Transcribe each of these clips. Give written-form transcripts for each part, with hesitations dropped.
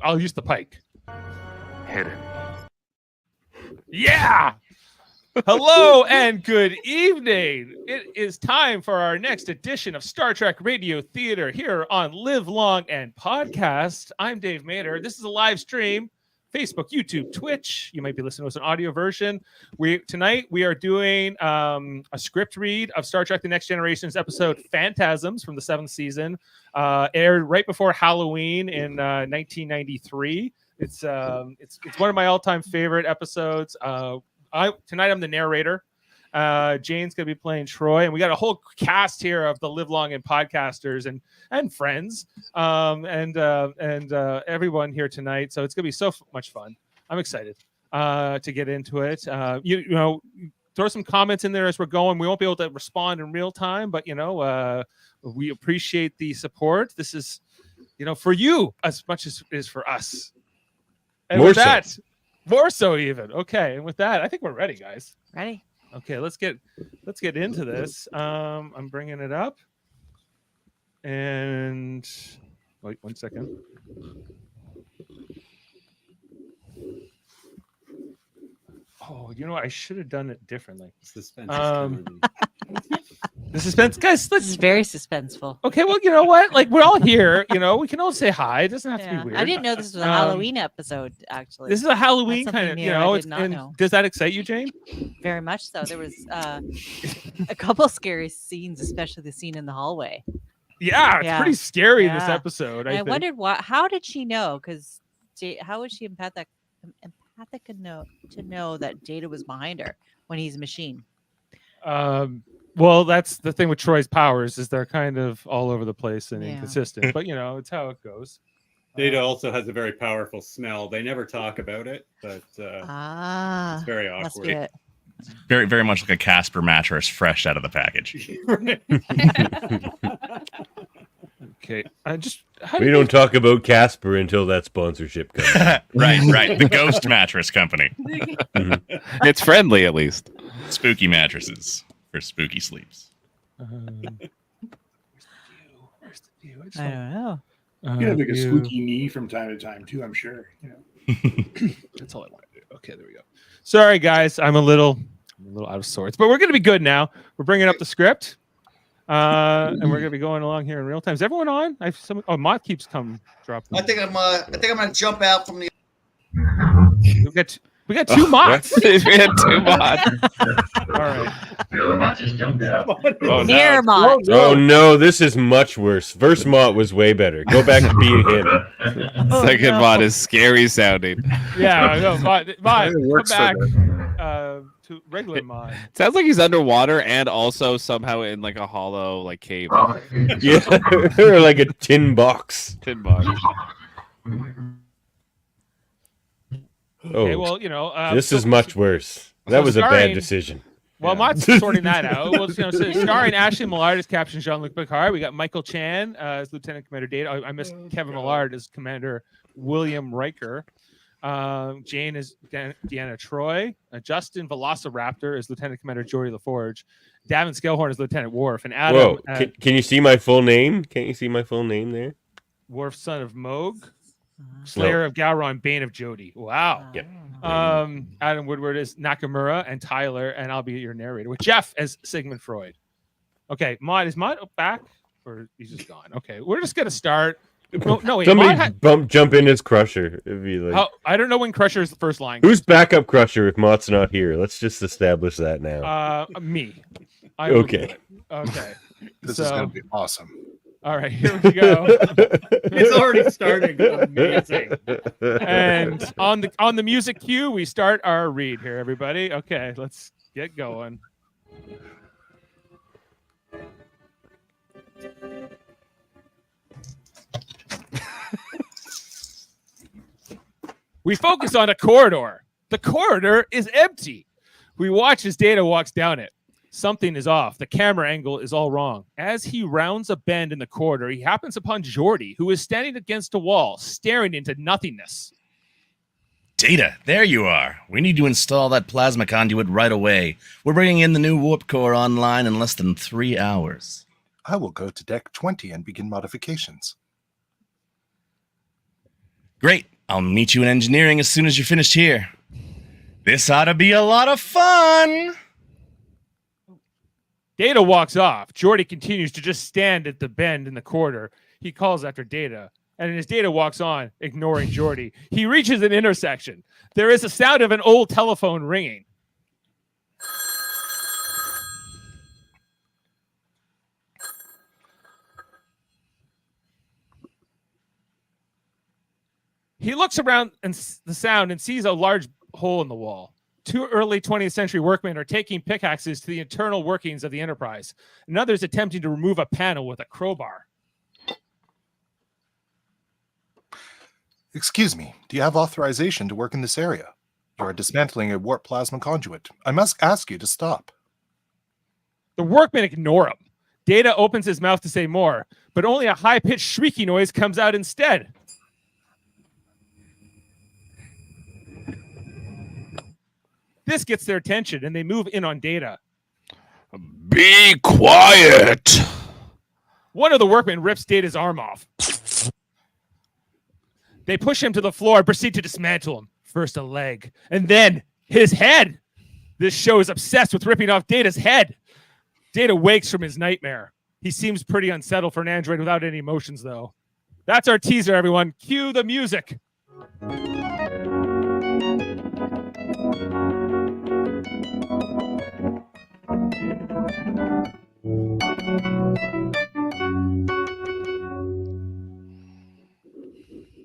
I'll use the pike. Hit it. Yeah. Hello and good evening. It is time for our next edition of Star Trek Radio Theater here on Live Long and Podcast. I'm Dave Mader. This is a live stream, Facebook, YouTube, Twitch. You might be listening to us an audio version. Tonight we are doing a script read of Star Trek: The Next Generation's episode Phantasms from the 7th season. Aired right before Halloween in 1993. It's one of my all-time favorite episodes. Tonight I'm the narrator. Jane's gonna be playing Troi, and we got a whole cast here of the Live Long and Podcasters and friends and everyone here tonight. So it's gonna be so much fun. I'm excited to get into it. You know, throw some comments in there as we're going. We won't be able to respond in real time, but we appreciate the support. This is for you as much as it is for us. And More with so. that. More so even. Okay. And with that, I think we're ready, guys. Ready. Okay, let's get into this. I'm bringing it up. And wait 1 second. Oh, I should have done it differently. Suspense. The suspense, guys. This is very suspenseful. Okay, well, you know what? Like, we're all here. We can all say hi. It doesn't have to be weird. I didn't know this was a Halloween episode. Actually, this is a Halloween That's kind of. something new I did not And know. does that excite you, Jane? Very much so. There was a couple scary scenes, especially the scene in the hallway. Yeah, it's Yeah. pretty scary in this Yeah. episode. And I think. wondered how did she know? Because how was she empathic to know that Data was behind her when he's a machine? Well, that's the thing with Troy's powers is they're kind of all over the place and Yeah. inconsistent. But it's how it goes. Data also has a very powerful smell. They never talk about it, but it's very Must awkward. be it. Very, very much like a Casper mattress fresh out of the package. Okay, We don't talk about Casper until that sponsorship comes. Right. The Ghost Mattress Company. It's friendly, at least. Spooky mattresses for spooky sleeps. Where's the view? I don't know. You have like a spooky knee from time to time too, I'm sure. That's all I want to do. Okay, there we go. Sorry, guys, I'm a little out of sorts, but we're going to be good now. We're bringing up the script, and we're going to be going along here in real time. Is everyone on? Mott keeps dropping. I think I'm gonna jump out from the. We got two Motts. We had two Mott. All right. Oh, Near Mott. Oh no, this is much worse. First Mott was way better. Go back to being him. Second Mott is scary sounding. Yeah, no, Mott, It come works for back to regular Mott. Sounds like he's underwater and also somehow in like a hollow cave. Yeah, or like a tin box. Tin box. Okay, Oh, well, this is much worse. That was a bad starring- decision. Well, Yeah. Mott's sorting that out. Well, so starring Ashley Millard as Captain Jean-Luc Picard. We got Michael Chan as Lieutenant Commander Data. I missed Kevin Millard as Commander William Riker. Jane is Deanna Troi. Justin Velociraptor is Lieutenant Commander Geordi LaForge. Davan Skelhorn is Lieutenant Worf. And Adam, Whoa, can you see my full name? Can't you see my full name there? Worf, son of Moog. Slayer of Gowron, Bane of Geordi. Wow. Yep. Adam Woodward is Nakamura and Tyler, and I'll be your narrator with Jeff as Sigmund Freud. Okay, Mott, is Mott back or he's just gone? Okay, we're just gonna start. No, wait. Somebody jump in as Crusher. It'd be like, I don't know when Crusher's the first line. who's backup Crusher if Mott's not here? Let's just establish that now. Me. I will do Okay. it. Okay. This is gonna be awesome. All right, here we go. It's already starting. Amazing. And on the music cue, we start our read here, everybody. Okay, let's get going. We focus on a corridor. The corridor is empty. We watch as Data walks down it. Something is off. The camera angle is all wrong. As he rounds a bend in the corridor, he happens upon Geordi, who is standing against a wall, staring into nothingness. Data, there you are. We need to install that plasma conduit right away. We're bringing in the new warp core online in less than 3 hours. I will go to deck 20 and begin modifications. Great. I'll meet you in engineering as soon as you're finished here. This ought to be a lot of fun. Data walks off. Geordi continues to just stand at the bend in the corridor. He calls after Data, and as Data walks on, ignoring Geordi, he reaches an intersection. There is a sound of an old telephone ringing. He looks around and the sound and sees a large hole in the wall. Two early 20th century workmen are taking pickaxes to the internal workings of the Enterprise, and others attempting to remove a panel with a crowbar. Excuse me, do you have authorization to work in this area? You are dismantling a warp plasma conduit. I must ask you to stop. The workmen ignore him. Data opens his mouth to say more, but only a high-pitched shrieky noise comes out instead. This gets their attention, and they move in on Data. Be quiet. One of the workmen rips Data's arm off. They push him to the floor and proceed to dismantle him. First a leg, and then his head. This show is obsessed with ripping off Data's head. Data wakes from his nightmare. He seems pretty unsettled for an android without any emotions, though. That's our teaser, everyone. Cue the music.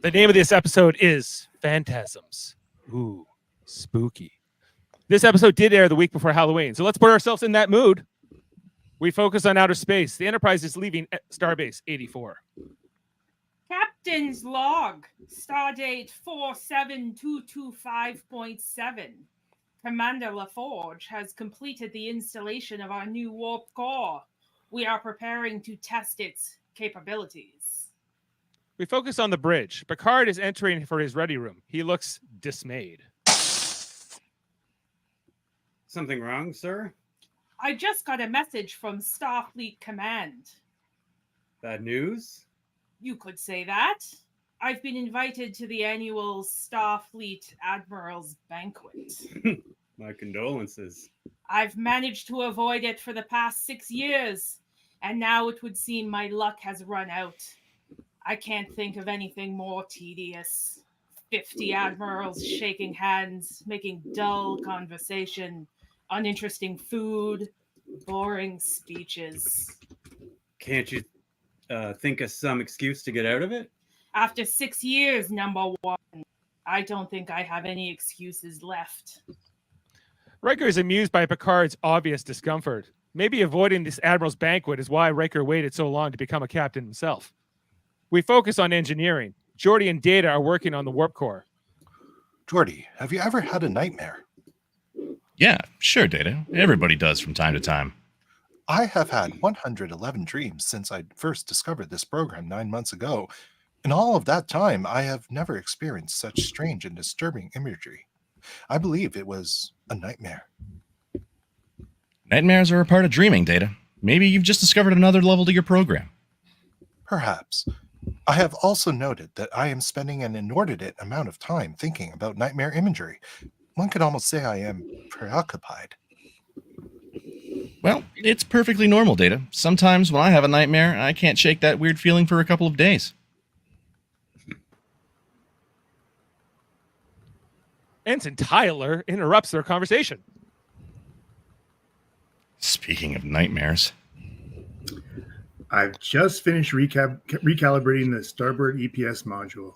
The name of this episode is Phantasms. Ooh, spooky. This episode did air the week before Halloween, so let's put ourselves in that mood. We focus on outer space. The Enterprise is leaving Starbase 84. Captain's log, stardate 47225.7. Commander LaForge has completed the installation of our new warp core. We are preparing to test its capabilities. We focus on the bridge. Picard is entering for his ready room. He looks dismayed. Something wrong, sir? I just got a message from Starfleet Command. Bad news? You could say that. I've been invited to the annual Starfleet Admirals Banquet. My condolences. I've managed to avoid it for the past 6 years, and now it would seem my luck has run out. I can't think of anything more tedious. 50 admirals shaking hands, making dull conversation, uninteresting food, boring speeches. Can't you think of some excuse to get out of it? After 6 years, number one, I don't think I have any excuses left. Riker is amused by Picard's obvious discomfort. Maybe avoiding this Admiral's banquet is why Riker waited so long to become a captain himself. We focus on engineering. Geordi and Data are working on the warp core. Geordi, have you ever had a nightmare? Yeah, sure, Data. Everybody does from time to time. I have had 111 dreams since I first discovered this program 9 months ago. In all of that time, I have never experienced such strange and disturbing imagery. I believe it was a nightmare. Nightmares are a part of dreaming, Data. Maybe you've just discovered another level to your program. Perhaps. I have also noted that I am spending an inordinate amount of time thinking about nightmare imagery. One could almost say I am preoccupied. Well, it's perfectly normal, Data. Sometimes when I have a nightmare, I can't shake that weird feeling for a couple of days. Ensign Tyler interrupts their conversation. Speaking of nightmares. I've just finished recalibrating the starboard EPS module.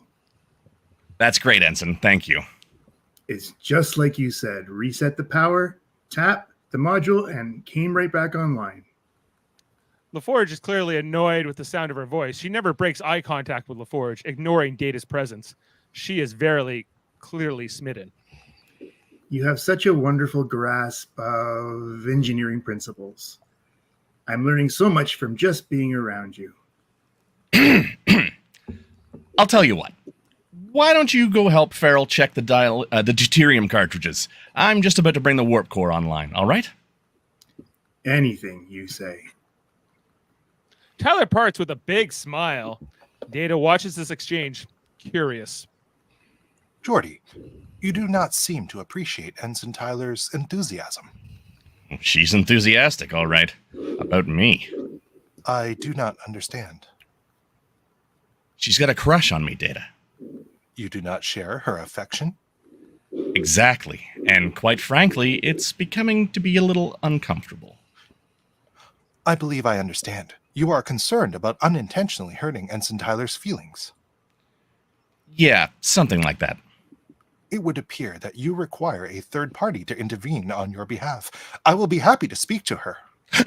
That's great, Ensign. Thank you. It's just like you said. Reset the power, tap the module, and came right back online. LaForge is clearly annoyed with the sound of her voice. She never breaks eye contact with LaForge, ignoring Data's presence. She is very clearly smitten. You have such a wonderful grasp of engineering principles. I'm learning so much from just being around you. I'll tell you what. Why don't you go help Farrell check the deuterium cartridges? I'm just about to bring the warp core online, all right? Anything you say. Tyler parts with a big smile. Data watches this exchange, curious. Geordi, you do not seem to appreciate Ensign Tyler's enthusiasm. She's enthusiastic, all right. About me. I do not understand. She's got a crush on me, Data. You do not share her affection? Exactly. And quite frankly, it's becoming to be a little uncomfortable. I believe I understand. You are concerned about unintentionally hurting Ensign Tyler's feelings. Yeah, something like that. It would appear that you require a third party to intervene on your behalf. I will be happy to speak to her.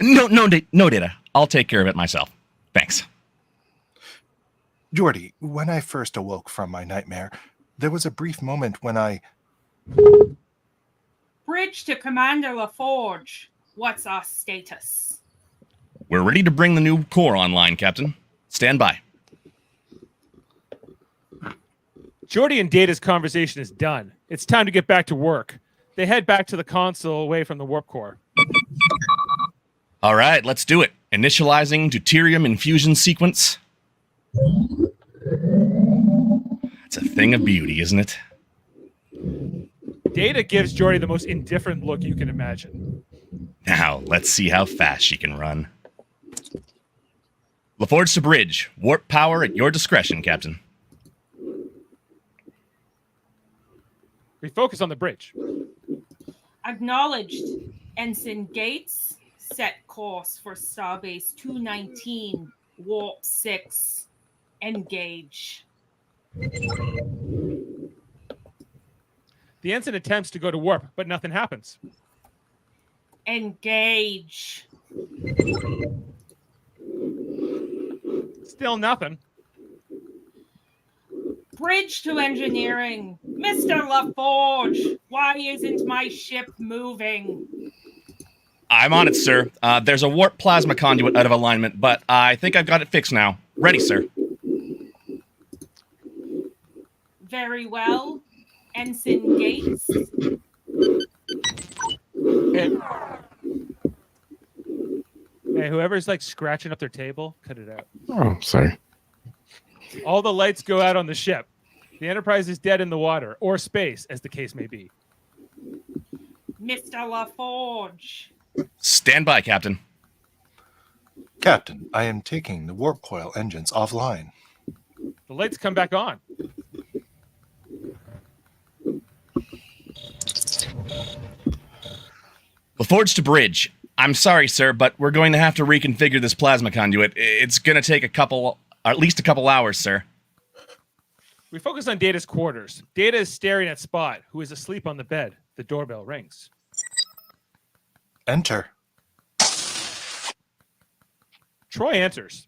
No, Data. I'll take care of it myself. Thanks. Geordi, when I first awoke from my nightmare, there was a brief moment when I... Bridge to Commander LaForge. What's our status? We're ready to bring the new core online, Captain. Stand by. Geordi and Data's conversation is done. It's time to get back to work. They head back to the console away from the warp core. All right, let's do it. Initializing deuterium infusion sequence. It's a thing of beauty, isn't it? Data gives Geordi the most indifferent look you can imagine. Now, let's see how fast she can run. LaForge to bridge. Warp power at your discretion, Captain. Refocus on the bridge. Acknowledged. Ensign Gates. Set course for Starbase 219. Warp 6. Engage. The ensign attempts to go to warp, but nothing happens. Engage. Still nothing. Bridge to engineering. Mr. LaForge, why isn't my ship moving? I'm on it, sir. There's a warp plasma conduit out of alignment, but I think I've got it fixed now. Ready, sir. Very well. Ensign Gates. Hey, whoever's like scratching up their table, cut it out. Oh, sorry. All the lights go out on the ship. The Enterprise is dead in the water, or space, as the case may be. Mr. LaForge. Stand by, Captain. Captain, I am taking the warp coil engines offline. The lights come back on. LaForge to bridge. I'm sorry, sir, but we're going to have to reconfigure this plasma conduit. It's going to take at least a couple hours, sir. We focus on Data's quarters. Data is staring at Spot, who is asleep on the bed. The doorbell rings. Enter. Troi enters.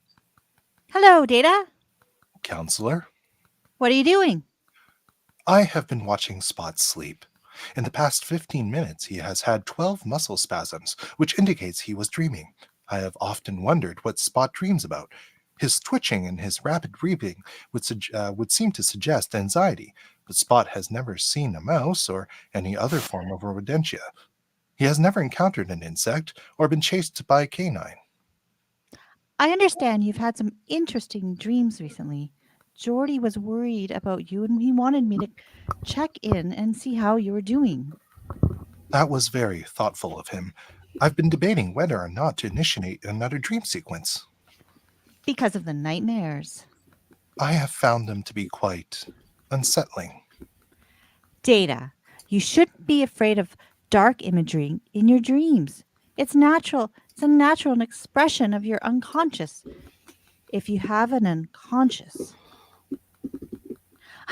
Hello, Data. Counselor? What are you doing? I have been watching Spot sleep. In the past 15 minutes, he has had 12 muscle spasms, which indicates he was dreaming. I have often wondered what Spot dreams about. His twitching and his rapid breathing would seem to suggest anxiety, but Spot has never seen a mouse or any other form of rodentia. He has never encountered an insect or been chased by a canine. I understand you've had some interesting dreams recently. Geordi was worried about you and he wanted me to check in and see how you were doing. That was very thoughtful of him. I've been debating whether or not to initiate another dream sequence. Because of the nightmares. I have found them to be quite unsettling. Data, you shouldn't be afraid of dark imagery in your dreams. It's natural. It's a natural expression of your unconscious. If you have an unconscious,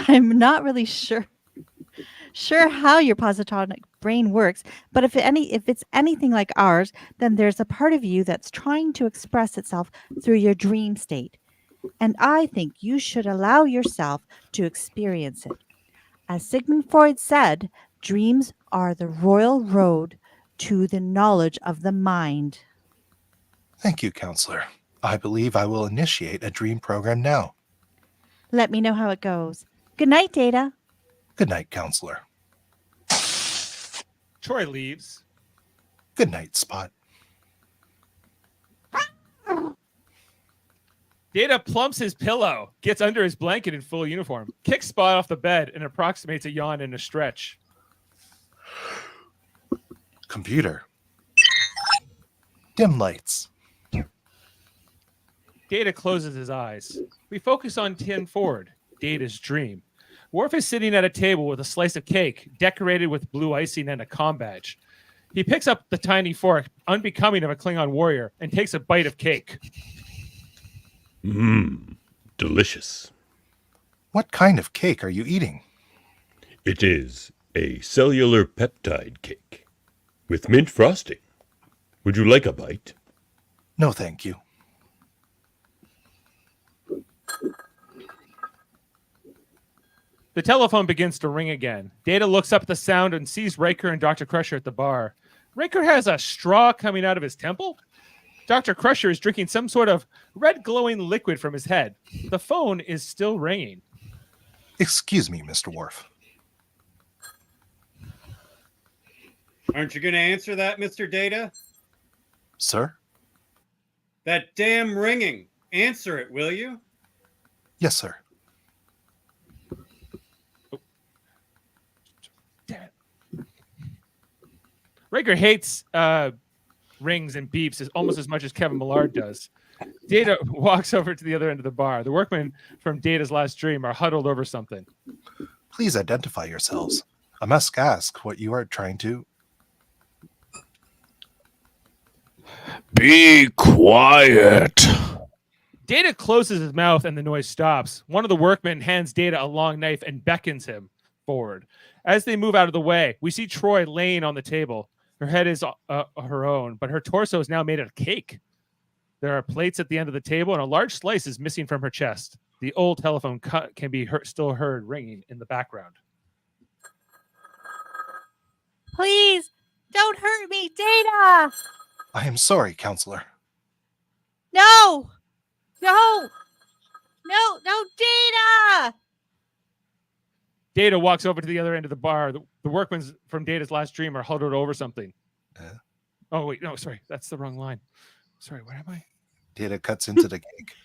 I'm not really sure how your positonic brain works, but if it's anything like ours, then there's a part of you that's trying to express itself through your dream state. And I think you should allow yourself to experience it. As Sigmund Freud said, dreams are the royal road to the knowledge of the mind. Thank you, Counselor. I believe I will initiate a dream program now. Let me know how it goes. Good night, Data. Good night, Counselor. Troi leaves. Good night, Spot. Data plumps his pillow, gets under his blanket in full uniform, kicks Spot off the bed, and approximates a yawn and a stretch. Computer. Dim lights. Data closes his eyes. We focus on 10 forward, Data's dream. Worf is sitting at a table with a slice of cake, decorated with blue icing and a comm badge. He picks up the tiny fork, unbecoming of a Klingon warrior, and takes a bite of cake. Delicious. What kind of cake are you eating? It is a cellular peptide cake with mint frosting. Would you like a bite? No, thank you. The telephone begins to ring again. Data looks up at the sound and sees Riker and Dr. Crusher at the bar. Riker has a straw coming out of his temple. Dr. Crusher is drinking some sort of red glowing liquid from his head. The phone is still ringing. Excuse me, Mr. Worf. Aren't you going to answer that, Mr. Data? Sir? That damn ringing. Answer it, will you? Yes, sir. Riker hates rings and beeps almost as much as Kevin Millard does. Data walks over to the other end of the bar. The workmen from Data's last dream are huddled over something. Please identify yourselves. I must ask what you are trying to... Be quiet. Data closes his mouth and the noise stops. One of the workmen hands Data a long knife and beckons him forward. As they move out of the way, we see Troi laying on the table. Her head is her own, but her torso is now made of cake. There are plates at the end of the table, and a large slice is missing from her chest. The old telephone cut can be still heard ringing in the background. Please, don't hurt me, Data! I am sorry, counselor. No! No! No, Data! Data walks over to the other end of the bar. The workmen from Data's last dream are huddled over something. Oh, wait, no, sorry. That's the wrong line. Sorry, where am I? Data cuts into the cake.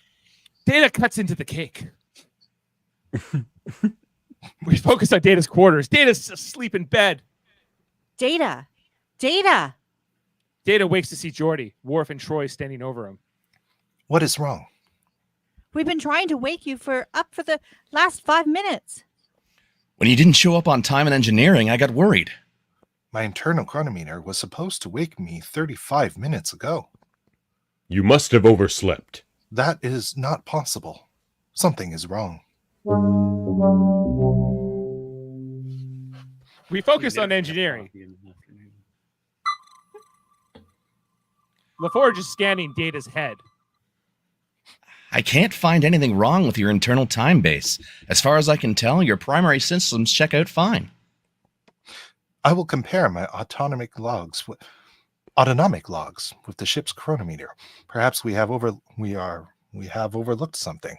Data cuts into the cake. We focus on Data's quarters. Data's asleep in bed. Data! Data wakes to see Geordi, Worf, and Troi standing over him. What is wrong? We've been trying to wake you up for the last 5 minutes. When you didn't show up on time in engineering, I got worried. My internal chronometer was supposed to wake me 35 minutes ago. You must have overslept. That is not possible. Something is wrong. We focus on engineering. LaForge is scanning Data's head. I can't find anything wrong with your internal time base. As far as I can tell, your primary systems check out fine. I will compare my autonomic logs with the ship's chronometer. Perhaps we have overlooked something.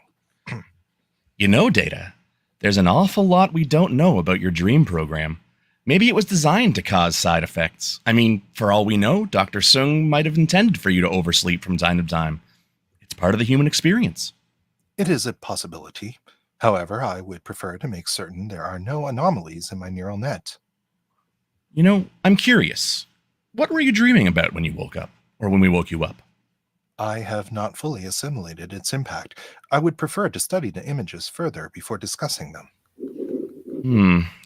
You know, Data, there's an awful lot we don't know about your dream program. Maybe it was designed to cause side effects. I mean, for all we know, Dr. Sung might have intended for you to oversleep from time to time. It's part of the human experience. It is a possibility. However, I would prefer to make certain there are no anomalies in my neural net. You know, I'm curious. What were you dreaming about when you woke up, or when we woke you up? I have not fully assimilated its impact. I would prefer to study the images further before discussing them.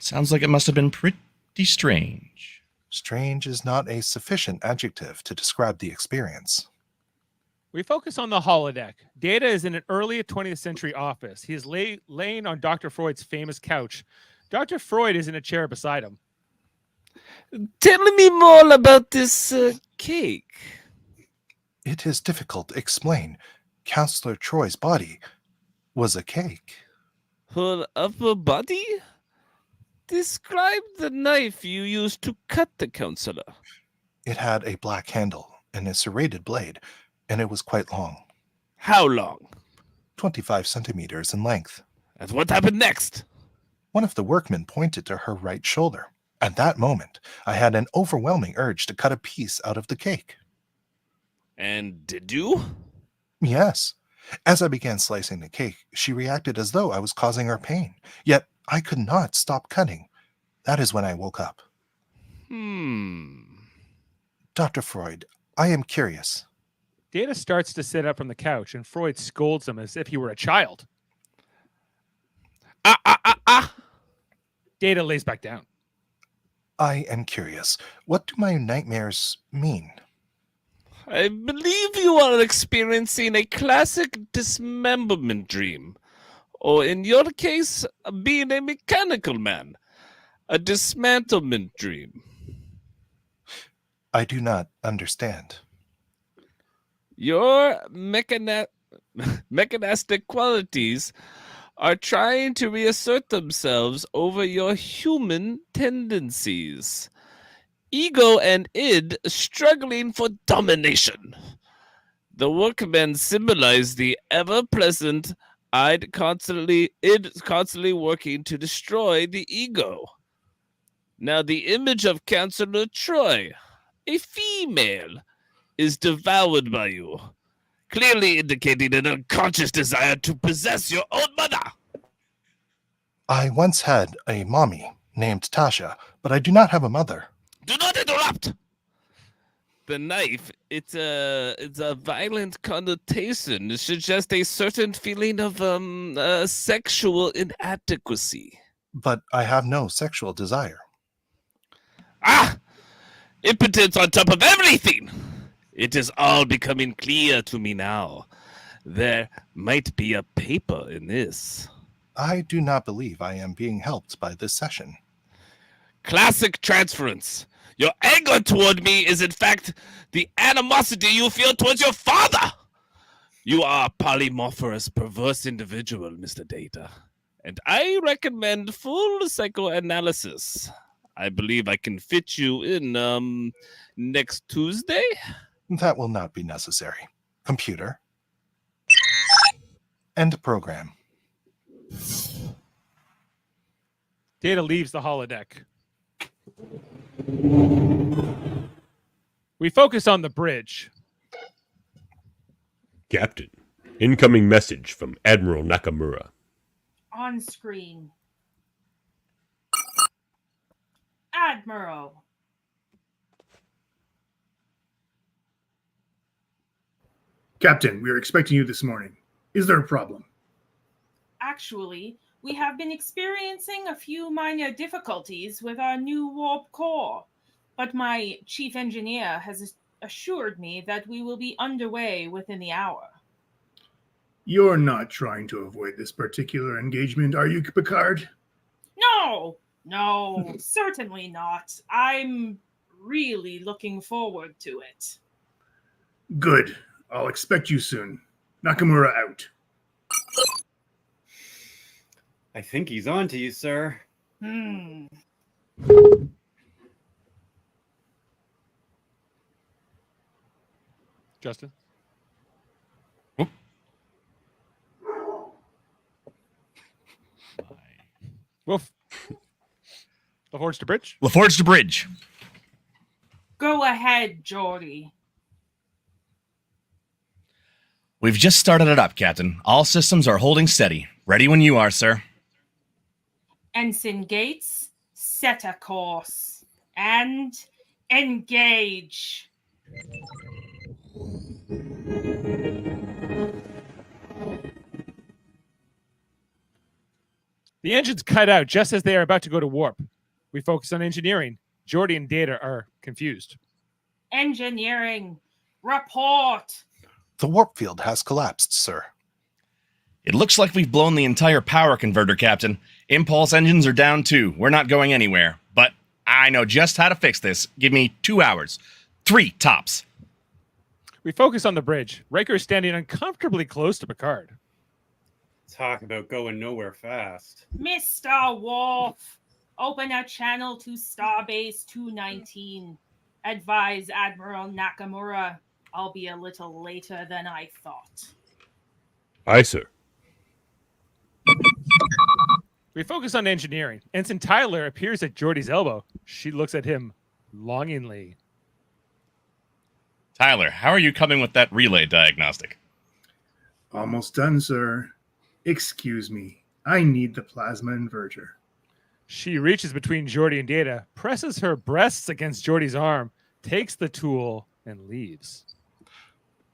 Sounds like it must have been pretty strange. Strange is not a sufficient adjective to describe the experience. We focus on the holodeck. Data is in an early 20th century office. He is laying on Dr. Freud's famous couch. Dr. Freud is in a chair beside him. Tell me more about this cake. It is difficult to explain. Counselor Troi's body was a cake. Her upper body? Describe the knife you used to cut the counselor. It had a black handle and a serrated blade, and it was quite long. How long? 25 centimeters in length. And what happened next? One of the workmen pointed to her right shoulder. At that moment, I had an overwhelming urge to cut a piece out of the cake. And did you? Yes. As I began slicing the cake, she reacted as though I was causing her pain. Yet I could not stop cutting. That is when I woke up. Dr. Freud, I am curious. Data starts to sit up from the couch, and Freud scolds him as if he were a child. Data lays back down. I am curious. What do my nightmares mean? I believe you are experiencing a classic dismemberment dream. Or in your case, being a mechanical man. A dismantlement dream. I do not understand. Your mechanistic qualities are trying to reassert themselves over your human tendencies. Ego and id struggling for domination. The workmen symbolize the ever-present id constantly working to destroy the ego. Now the image of Counselor Troi, a female, is devoured by you, clearly indicating an unconscious desire to possess your own mother. I once had a mommy named Tasha, but I do not have a mother. Do not interrupt! The knife, it's a violent connotation. It suggests a certain feeling of sexual inadequacy. But I have no sexual desire. Impotence on top of everything! It is all becoming clear to me now. There might be a paper in this. I do not believe I am being helped by this session. Classic transference. Your anger toward me is in fact the animosity you feel towards your father. You are a polymorphous, perverse individual, Mr. Data. And I recommend full psychoanalysis. I believe I can fit you in next Tuesday. That will not be necessary. Computer. End program. Data leaves the holodeck. We focus on the bridge. Captain, incoming message from Admiral Nakamura. On screen. Admiral. Captain, we are expecting you this morning. Is there a problem? Actually, we have been experiencing a few minor difficulties with our new warp core, but my chief engineer has assured me that we will be underway within the hour. You're not trying to avoid this particular engagement, are you, Picard? No, certainly not. I'm really looking forward to it. Good. I'll expect you soon. Nakamura out. I think he's on to you, sir. Justin? Wolf. LaForge to bridge? LaForge to bridge. Go ahead, Geordi. We've just started it up, Captain. All systems are holding steady. Ready when you are, sir. Ensign Gates, set a course. And engage. The engines cut out just as they are about to go to warp. We focus on engineering. Geordi and Data are confused. Engineering, report. The warp field has collapsed, sir. It looks like we've blown the entire power converter, Captain. Impulse engines are down too. We're not going anywhere. But I know just how to fix this. Give me 2 hours. 3 tops. We focus on the bridge. Riker is standing uncomfortably close to Picard. Talk about going nowhere fast. Mr. Worf, open a channel to Starbase 219. Advise Admiral Nakamura. I'll be a little later than I thought. Aye, sir. We focus on engineering. Ensign Tyler appears at Geordi's elbow. She looks at him longingly. Tyler, how are you coming with that relay diagnostic? Almost done, sir. Excuse me. I need the plasma inverter. She reaches between Geordi and Data, presses her breasts against Geordi's arm, takes the tool, and leaves.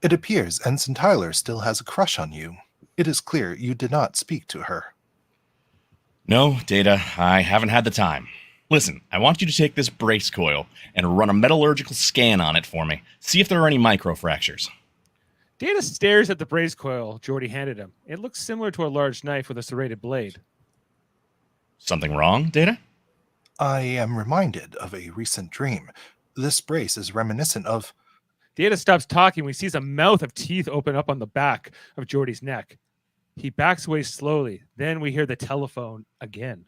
It appears Ensign Tyler still has a crush on you. It is clear you did not speak to her. No, Data, I haven't had the time. Listen, I want you to take this brace coil and run a metallurgical scan on it for me. See if there are any microfractures. Data stares at the brace coil Geordi handed him. It looks similar to a large knife with a serrated blade. Something wrong, Data? I am reminded of a recent dream. This brace is reminiscent of... Data stops talking. We sees a mouth of teeth open up on the back of Geordi's neck. He backs away slowly. Then we hear the telephone again.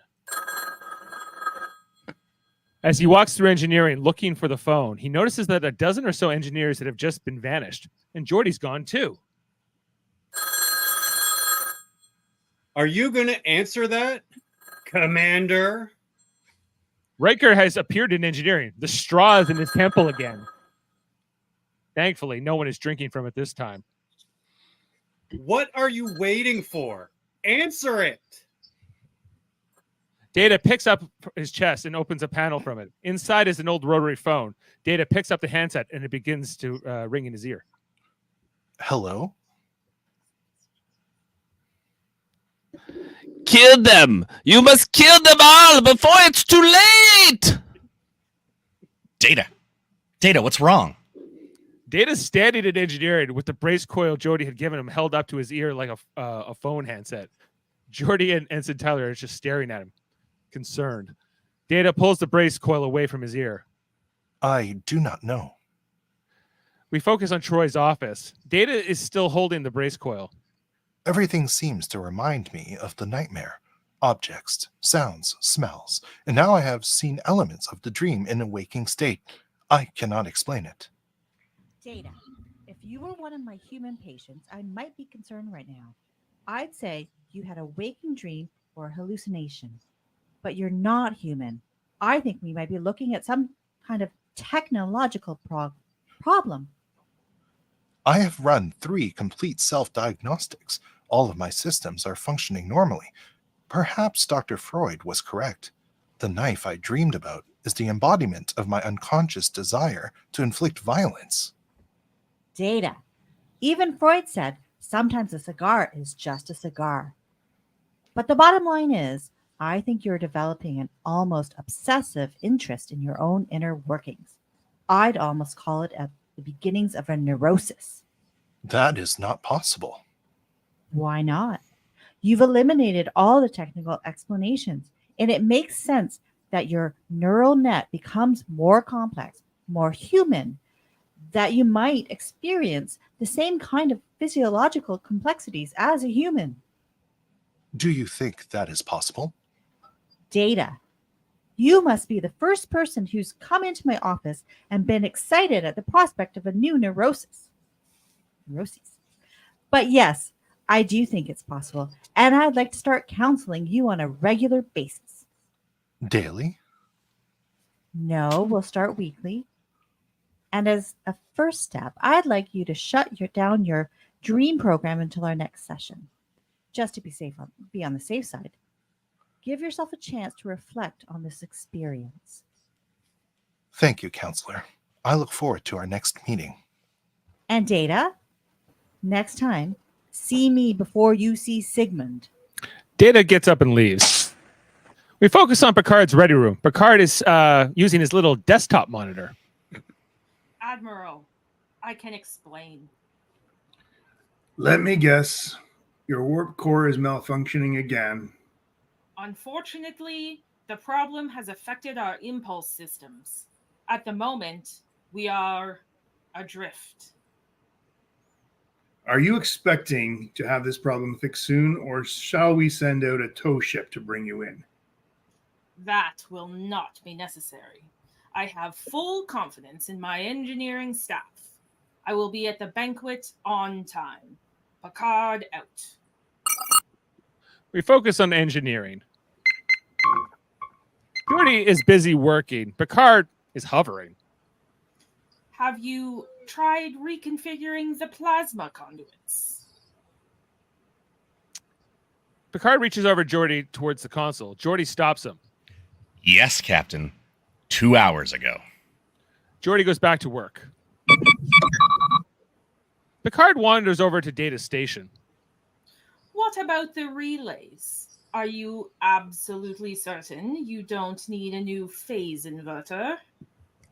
As he walks through engineering looking for the phone, he notices that a dozen or so engineers that have just been vanished, and Geordi's gone too. Are you going to answer that, Commander? Riker has appeared in engineering. The straw is in his temple again. Thankfully, no one is drinking from it this time. What are you waiting for? Answer it. Data picks up his chest and opens a panel from it. Inside is an old rotary phone. Data picks up the handset and it begins to ring in his ear. Hello? Kill them! You must kill them all before it's too late! Data! Data, what's wrong? Data's standing in engineering with the brace coil Geordi had given him held up to his ear like a phone handset. Geordi and Ensign Tyler are just staring at him, concerned. Data pulls the brace coil away from his ear. I do not know. We focus on Troi's office. Data is still holding the brace coil. Everything seems to remind me of the nightmare. Objects, sounds, smells, and now I have seen elements of the dream in a waking state. I cannot explain it. Data, if you were one of my human patients, I might be concerned right now. I'd say you had a waking dream or a hallucination. But you're not human. I think we might be looking at some kind of technological problem. I have run 3 complete self-diagnostics. All of my systems are functioning normally. Perhaps Dr. Freud was correct. The knife I dreamed about is the embodiment of my unconscious desire to inflict violence. Data. Even Freud said sometimes a cigar is just a cigar. But the bottom line is, I think you're developing an almost obsessive interest in your own inner workings. I'd almost call it at the beginnings of a neurosis. That is not possible. Why not? You've eliminated all the technical explanations, and it makes sense that your neural net becomes more complex, more human, that you might experience the same kind of physiological complexities as a human. Do you think that is possible? Data. You must be the first person who's come into my office and been excited at the prospect of a new neuroses. But yes, I do think it's possible, and I'd like to start counseling you on a regular basis. Daily? No, we'll start weekly. And as a first step, I'd like you to shut down your dream program until our next session, just to be on the safe side. Give yourself a chance to reflect on this experience. Thank you, Counselor. I look forward to our next meeting. And Data, next time, see me before you see Sigmund. Data gets up and leaves. We focus on Picard's ready room. Picard is using his little desktop monitor. Admiral, I can explain. Let me guess. Your warp core is malfunctioning again. Unfortunately, the problem has affected our impulse systems. At the moment, we are adrift. Are you expecting to have this problem fixed soon, or shall we send out a tow ship to bring you in? That will not be necessary. I have full confidence in my engineering staff. I will be at the banquet on time. Picard out. We focus on engineering. Geordi is busy working. Picard is hovering. Have you tried reconfiguring the plasma conduits? Picard reaches over Geordi towards the console. Geordi stops him. Yes, Captain. 2 hours ago. Geordi goes back to work. Picard wanders over to Data's station. What about the relays? Are you absolutely certain you don't need a new phase inverter?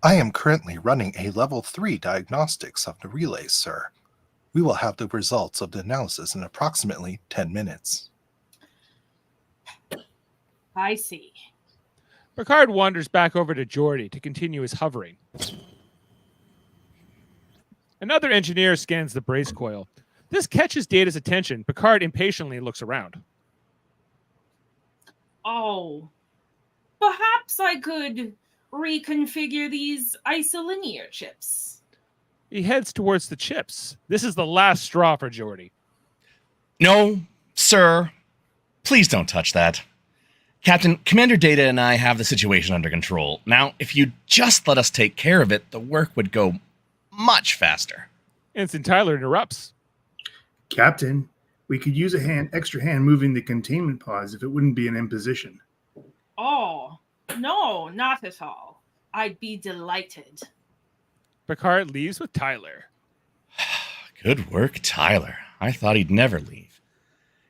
I am currently running a level 3 diagnostics of the relays, sir. We will have the results of the analysis in approximately 10 minutes. I see. Picard wanders back over to Geordi to continue his hovering. Another engineer scans the brace coil. This catches Data's attention. Picard impatiently looks around. Oh, perhaps I could reconfigure these isolinear chips. He heads towards the chips. This is the last straw for Geordi. No, sir. Please don't touch that. Captain, Commander Data and I have the situation under control. Now, if you just let us take care of it, the work would go much faster. Ensign Tyler interrupts. Captain, we could use a extra hand moving the containment pods if it wouldn't be an imposition. Oh, no, not at all. I'd be delighted. Picard leaves with Tyler. Good work, Tyler. I thought he'd never leave.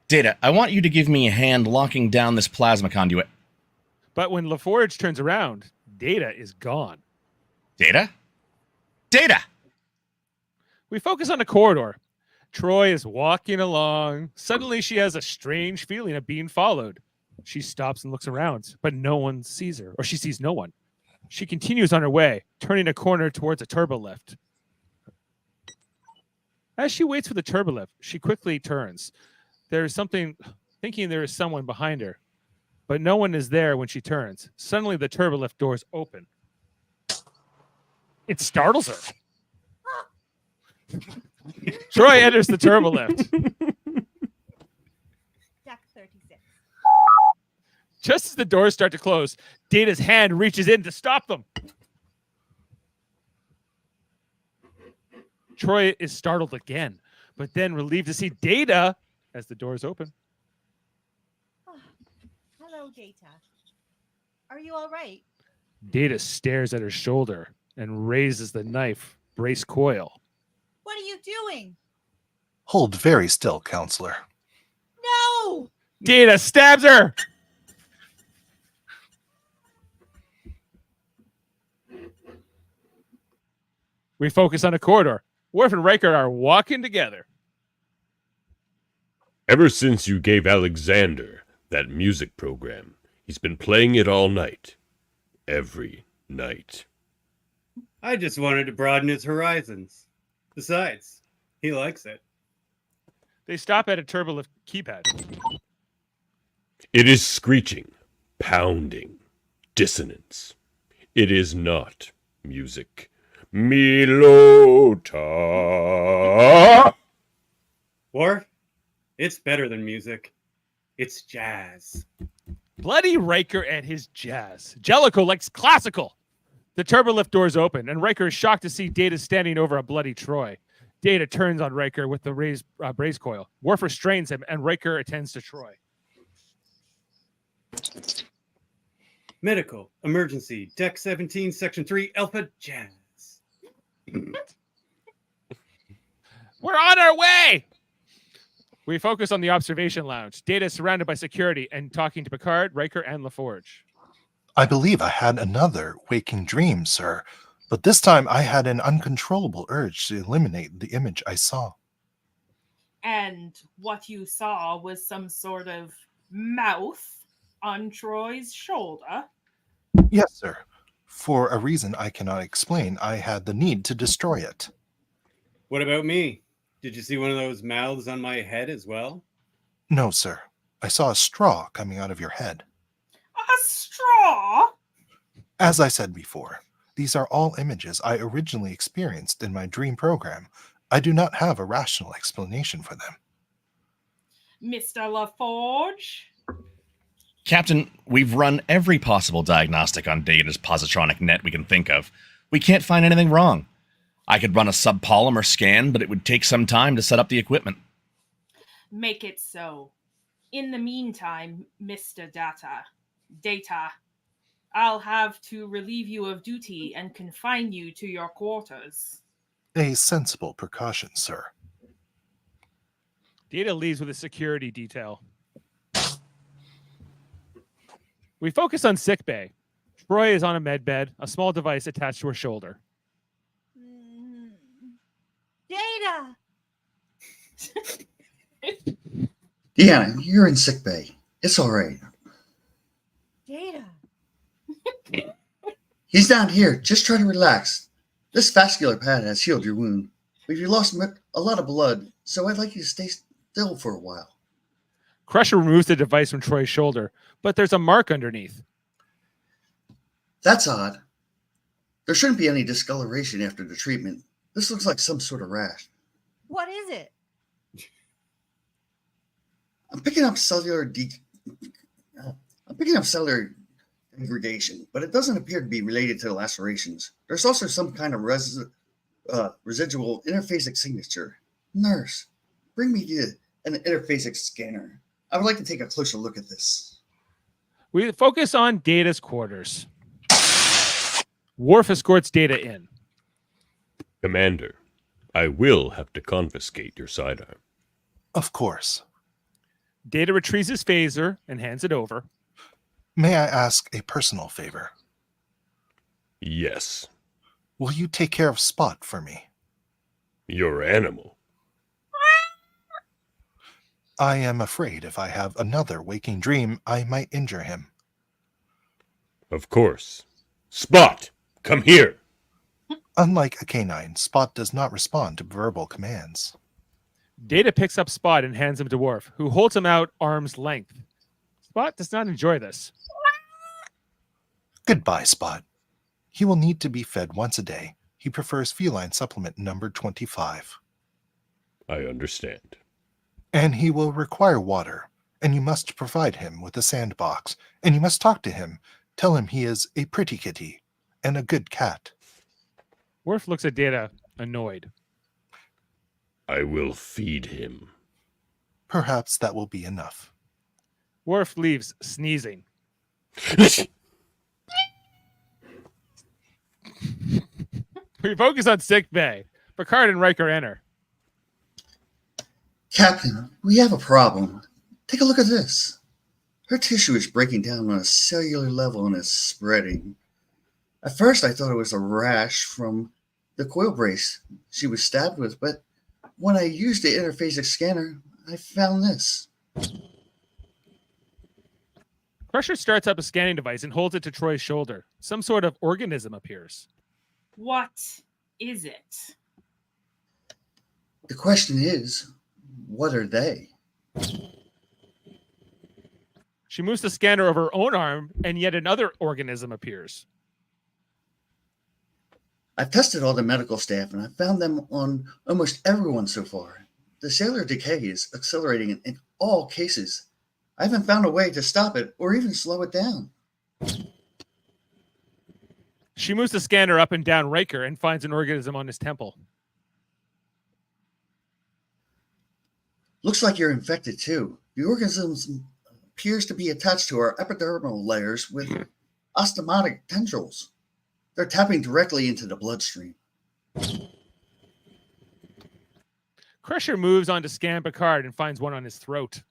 Data, I want you to give me a hand locking down this plasma conduit. But when LaForge turns around, Data is gone. Data? Data! We focus on a corridor. Troi is walking along. Suddenly, she has a strange feeling of being followed. She stops and looks around, but no one sees her, or she sees no one. She continues on her way, turning a corner towards a turbolift. As she waits for the turbolift, she quickly turns. There is something, thinking there is someone behind her, but no one is there when she turns. Suddenly, the turbolift doors open. It startles her. Troi enters the turbolift. Deck 36. Just as the doors start to close, Data's hand reaches in to stop them. Troi is startled again, but then relieved to see Data as the doors open. Oh, hello, Data. Are you all right? Data stares at her shoulder and raises the knife brace coil. What are you doing? Hold very still, counselor. No! Data stabs her! We focus on a corridor. Worf and Riker are walking together. Ever since you gave Alexander that music program, he's been playing it all night. Every night. I just wanted to broaden his horizons. Besides, he likes it. They stop at a turbolift keypad. It is screeching, pounding, dissonance. It is not music. Milota! Or, it's better than music. It's jazz. Bloody Riker and his jazz. Jellicoe likes classical. The turbolift doors open, and Riker is shocked to see Data standing over a bloody Troi. Data turns on Riker with the brace coil. Worf restrains him, and Riker attends to Troi. Medical, emergency, Deck 17, Section 3, Alpha, jazz. We're on our way! We focus on the observation lounge. Data is surrounded by security and talking to Picard, Riker, and LaForge. I believe I had another waking dream, sir, but this time I had an uncontrollable urge to eliminate the image I saw. And what you saw was some sort of mouth on Troy's shoulder. Yes, sir. For a reason I cannot explain, I had the need to destroy it. What about me? Did you see one of those mouths on my head as well? No, sir. I saw a straw coming out of your head. A straw? As I said before, these are all images I originally experienced in my dream program. I do not have a rational explanation for them. Mr. LaForge? Captain, we've run every possible diagnostic on Data's positronic net we can think of. We can't find anything wrong. I could run a subpolymer scan, but it would take some time to set up the equipment. Make it so. In the meantime, Mr. Data, I'll have to relieve you of duty and confine you to your quarters. A sensible precaution, sir. Data leaves with a security detail. We focus on sickbay. Troi is on a med bed, a small device attached to her shoulder. Data! Deanna, you're in sickbay. It's all right. Data! He's down here. Just try to relax. This vascular pad has healed your wound, but you lost a lot of blood, so I'd like you to stay still for a while. Crusher removes the device from Troy's shoulder, but there's a mark underneath. That's odd. There shouldn't be any discoloration after the treatment. This looks like some sort of rash. What is it? I'm picking up cellular degradation, but it doesn't appear to be related to the lacerations. There's also some kind of residual interphasic signature. Nurse, bring me to an interphasic scanner. I would like to take a closer look at this. We focus on Data's quarters. Worf escorts Data in. Commander, I will have to confiscate your sidearm. Of course. Data retrieves his phaser and hands it over. May I ask a personal favor? Yes. Will you take care of Spot for me? Your animal. I am afraid if I have another waking dream, I might injure him. Of course. Spot, come here. Unlike a canine, Spot does not respond to verbal commands. Data picks up Spot and hands him to Worf, who holds him out arm's length. Spot does not enjoy this. Goodbye, Spot. He will need to be fed once a day. He prefers feline supplement number 25. I understand. And he will require water, and you must provide him with a sandbox, and you must talk to him. Tell him he is a pretty kitty and a good cat. Worf looks at Data, annoyed. I will feed him. Perhaps that will be enough. Worf leaves, sneezing. We focus on sick bay. Picard and Riker enter. Captain, we have a problem. Take a look at this. Her tissue is breaking down on a cellular level and is spreading. At first, I thought it was a rash from the coil brace she was stabbed with, but when I used the interphasic scanner, I found this. Crusher starts up a scanning device and holds it to Troy's shoulder. Some sort of organism appears. What is it? The question is, what are they? She moves the scanner over her own arm, and yet another organism appears. I've tested all the medical staff, and I've found them on almost everyone so far. The cellular decay is accelerating in all cases. I haven't found a way to stop it or even slow it down. She moves the scanner up and down Riker and finds an organism on his temple. Looks like you're infected too. The organism appears to be attached to our epidermal layers with ostomotic tendrils. They're tapping directly into the bloodstream. Crusher moves on to scan Picard and finds one on his throat.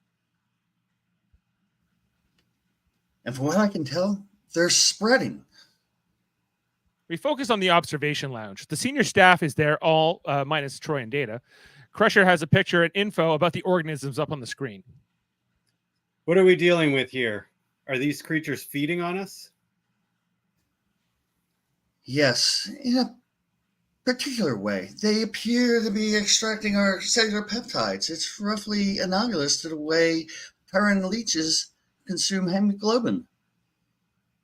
And from what I can tell, they're spreading. We focus on the observation lounge. The senior staff is there, all minus Troi and Data. Crusher has a picture and info about the organisms up on the screen. What are we dealing with here? Are these creatures feeding on us? Yes, in a particular way. They appear to be extracting our cellular peptides. It's roughly analogous to the way Terran leeches consume hemoglobin.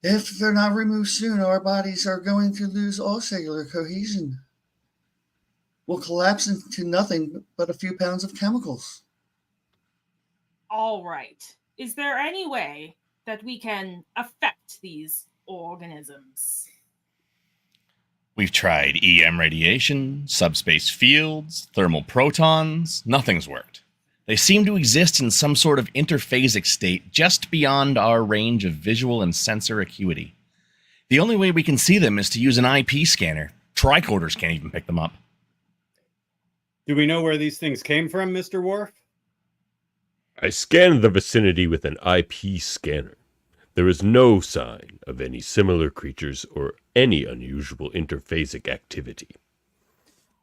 If they're not removed soon, our bodies are going to lose all cellular cohesion. We'll collapse into nothing but a few pounds of chemicals. All right. Is there any way that we can affect these organisms? We've tried EM radiation, subspace fields, thermal protons. Nothing's worked. They seem to exist in some sort of interphasic state just beyond our range of visual and sensor acuity. The only way we can see them is to use an IP scanner. Tricorders can't even pick them up. Do we know where these things came from, Mr. Worf? I scanned the vicinity with an IP scanner. There is no sign of any similar creatures or any unusual interphasic activity.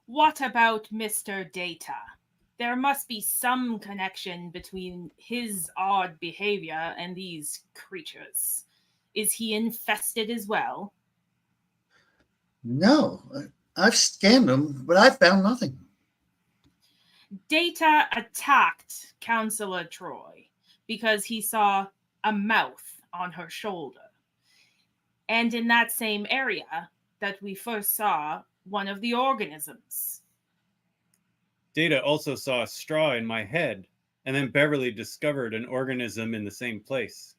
What about Mr. Data? There must be some connection between his odd behavior and these creatures. Is he infested as well? No, I've scanned them, but I found nothing. Data attacked Counselor Troi because he saw a mouth on her shoulder. And in that same area that we first saw one of the organisms. Data also saw a straw in my head, and then Beverly discovered an organism in the same place.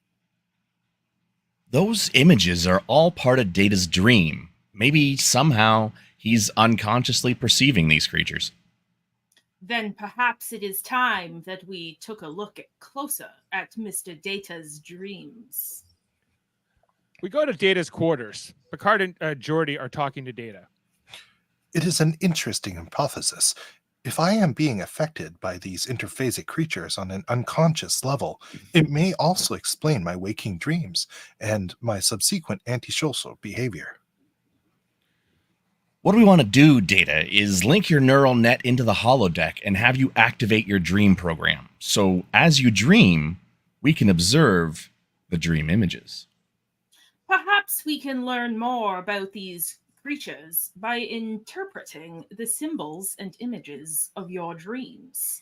Those images are all part of Data's dream. Maybe somehow he's unconsciously perceiving these creatures. Then perhaps it is time that we took a look closer at Mr. Data's dreams. We go to Data's quarters. Picard and Geordi are talking to Data. It is an interesting hypothesis. If I am being affected by these interphasic creatures on an unconscious level, it may also explain my waking dreams and my subsequent antisocial behavior. What we want to do, Data, is link your neural net into the holodeck and have you activate your dream program. So as you dream, we can observe the dream images. Perhaps we can learn more about these creatures by interpreting the symbols and images of your dreams.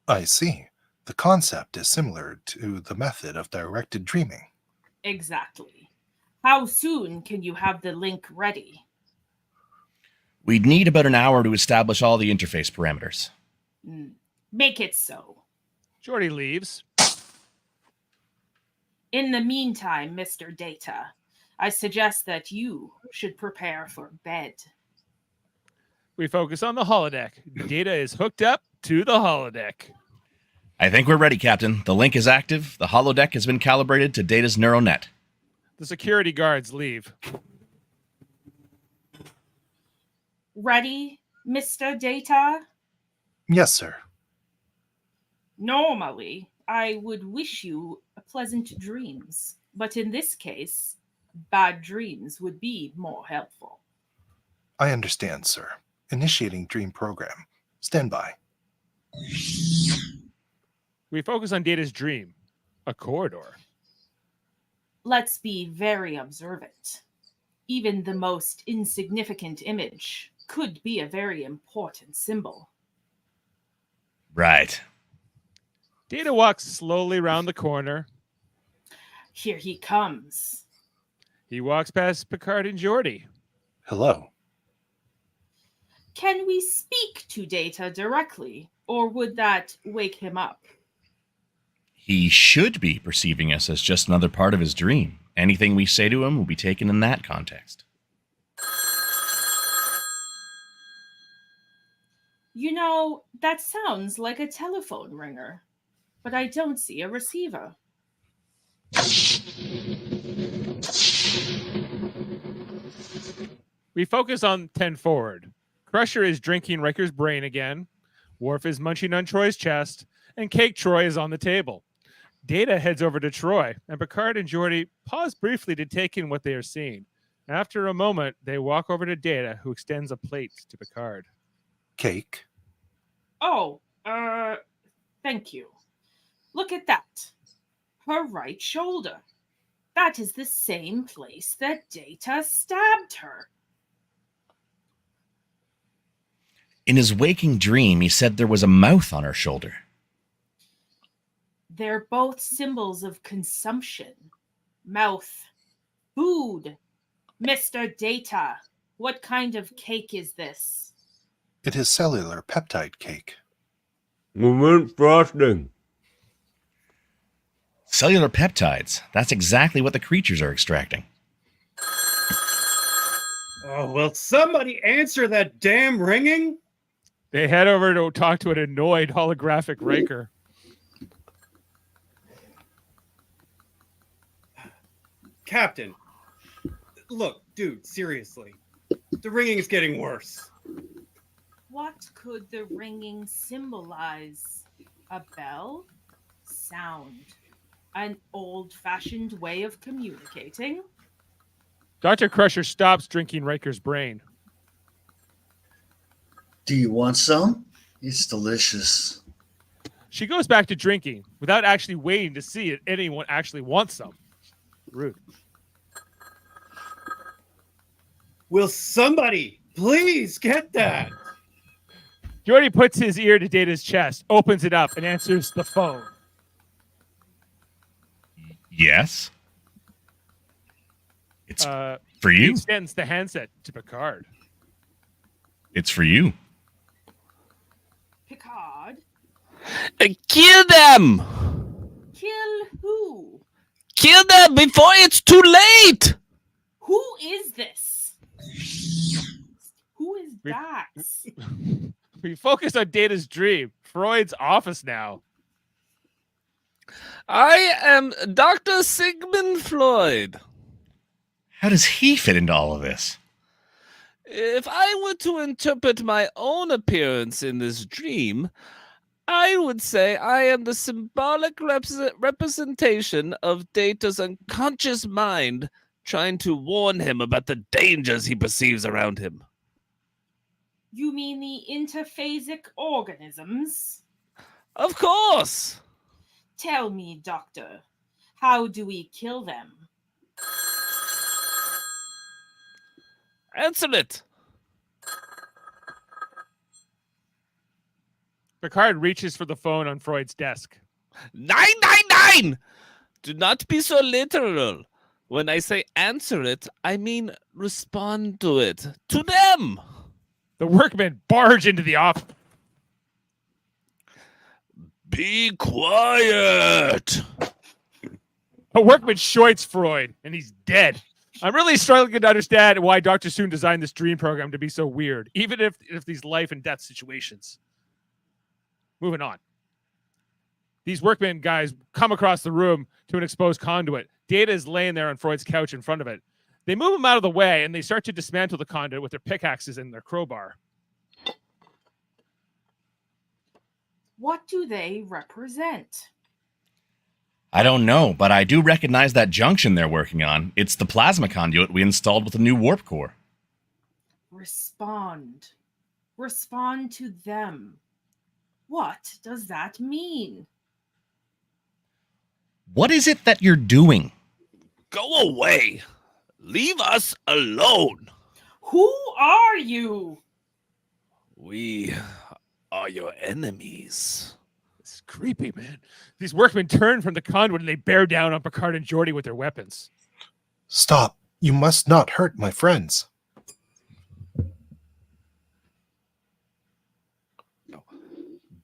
I see. The concept is similar to the method of directed dreaming. Exactly. How soon can you have the link ready? We'd need about an hour to establish all the interface parameters. Make it so. Geordi leaves. In the meantime, Mr. Data, I suggest that you should prepare for bed. We focus on the holodeck. Data is hooked up to the holodeck. I think we're ready, Captain. The link is active. The holodeck has been calibrated to Data's neural net. The security guards leave. Ready, Mr. Data? Yes, sir. Normally, I would wish you pleasant dreams, but in this case, bad dreams would be more helpful. I understand, sir. Initiating dream program. Stand by. We focus on Data's dream, a corridor. Let's be very observant. Even the most insignificant image could be a very important symbol. Right. Data walks slowly around the corner. Here he comes. He walks past Picard and Geordi. Hello. Can we speak to Data directly, or would that wake him up? He should be perceiving us as just another part of his dream. Anything we say to him will be taken in that context. You know, that sounds like a telephone ringer, but I don't see a receiver. We focus on 10 forward. Crusher is drinking Riker's brain again. Worf is munching on Troi's chest, and Cake Troi is on the table. Data heads over to Troi, and Picard and Geordi pause briefly to take in what they are seeing. After a moment, they walk over to Data, who extends a plate to Picard. Cake. Oh, thank you. Look at that. Her right shoulder. That is the same place that Data stabbed her. In his waking dream, he said there was a mouth on her shoulder. They're both symbols of consumption. Mouth. Food. Mr. Data, what kind of cake is this? It is cellular peptide cake. Mint frosting. Cellular peptides. That's exactly what the creatures are extracting. Oh, will somebody answer that damn ringing? They head over to talk to an annoyed holographic Riker. Captain, look, dude, seriously. The ringing's getting worse. What could the ringing symbolize? A bell? Sound. An old-fashioned way of communicating? Dr. Crusher stops drinking Riker's brain. Do you want some? It's delicious. She goes back to drinking without actually waiting to see if anyone actually wants some. Rude. Will somebody please get that? Geordi puts his ear to Data's chest, opens it up, and answers the phone. Yes. It's for He you. extends the handset to Picard. It's for you. Picard? Kill them! Kill who? Kill them before it's too late! Who is this? Who is Dax? We focus on Data's dream. Freud's office now. I am Dr. Sigmund Freud. How does he fit into all of this? If I were to interpret my own appearance in this dream, I would say I am the symbolic representation of Data's unconscious mind trying to warn him about the dangers he perceives around him. You mean the interphasic organisms? Of course! Tell me, Doctor, how do we kill them? Answer it! Picard reaches for the phone on Freud's desk. 999! Do not be so literal. When I say answer it, I mean respond to it. To them! The workmen barge into the office. Be quiet! A workman shoots Freud, and he's dead. I'm really struggling to understand why Dr. Soon designed this dream program to be so weird, even if these life and death situations. Moving on. These workmen guys come across the room to an exposed conduit. Data is laying there on Freud's couch in front of it. They move him out of the way, and they start to dismantle the conduit with their pickaxes and their crowbar. What do they represent? I don't know, but I do recognize that junction they're working on. It's the plasma conduit we installed with the new warp core. Respond. Respond to them. What does that mean? What is it that you're doing? Go away! Leave us alone! Who are you? We are your enemies. It's creepy, man. These workmen turn from the conduit and they bear down on Picard and Geordi with their weapons. Stop. You must not hurt my friends.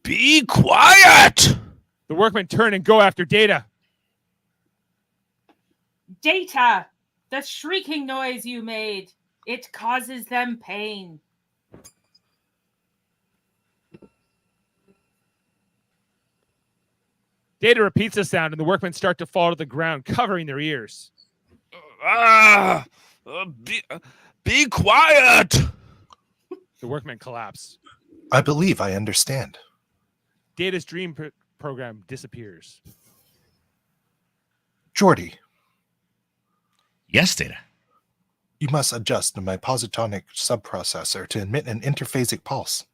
Be quiet! The workmen turn and go after Data. Data! The shrieking noise you made. It causes them pain. Data repeats the sound, and the workmen start to fall to the ground, covering their ears. Be quiet! The workmen collapse. I believe I understand. Data's dream program disappears. Geordi, Yes, Data. you must adjust my positonic subprocessor to emit an interphasic pulse.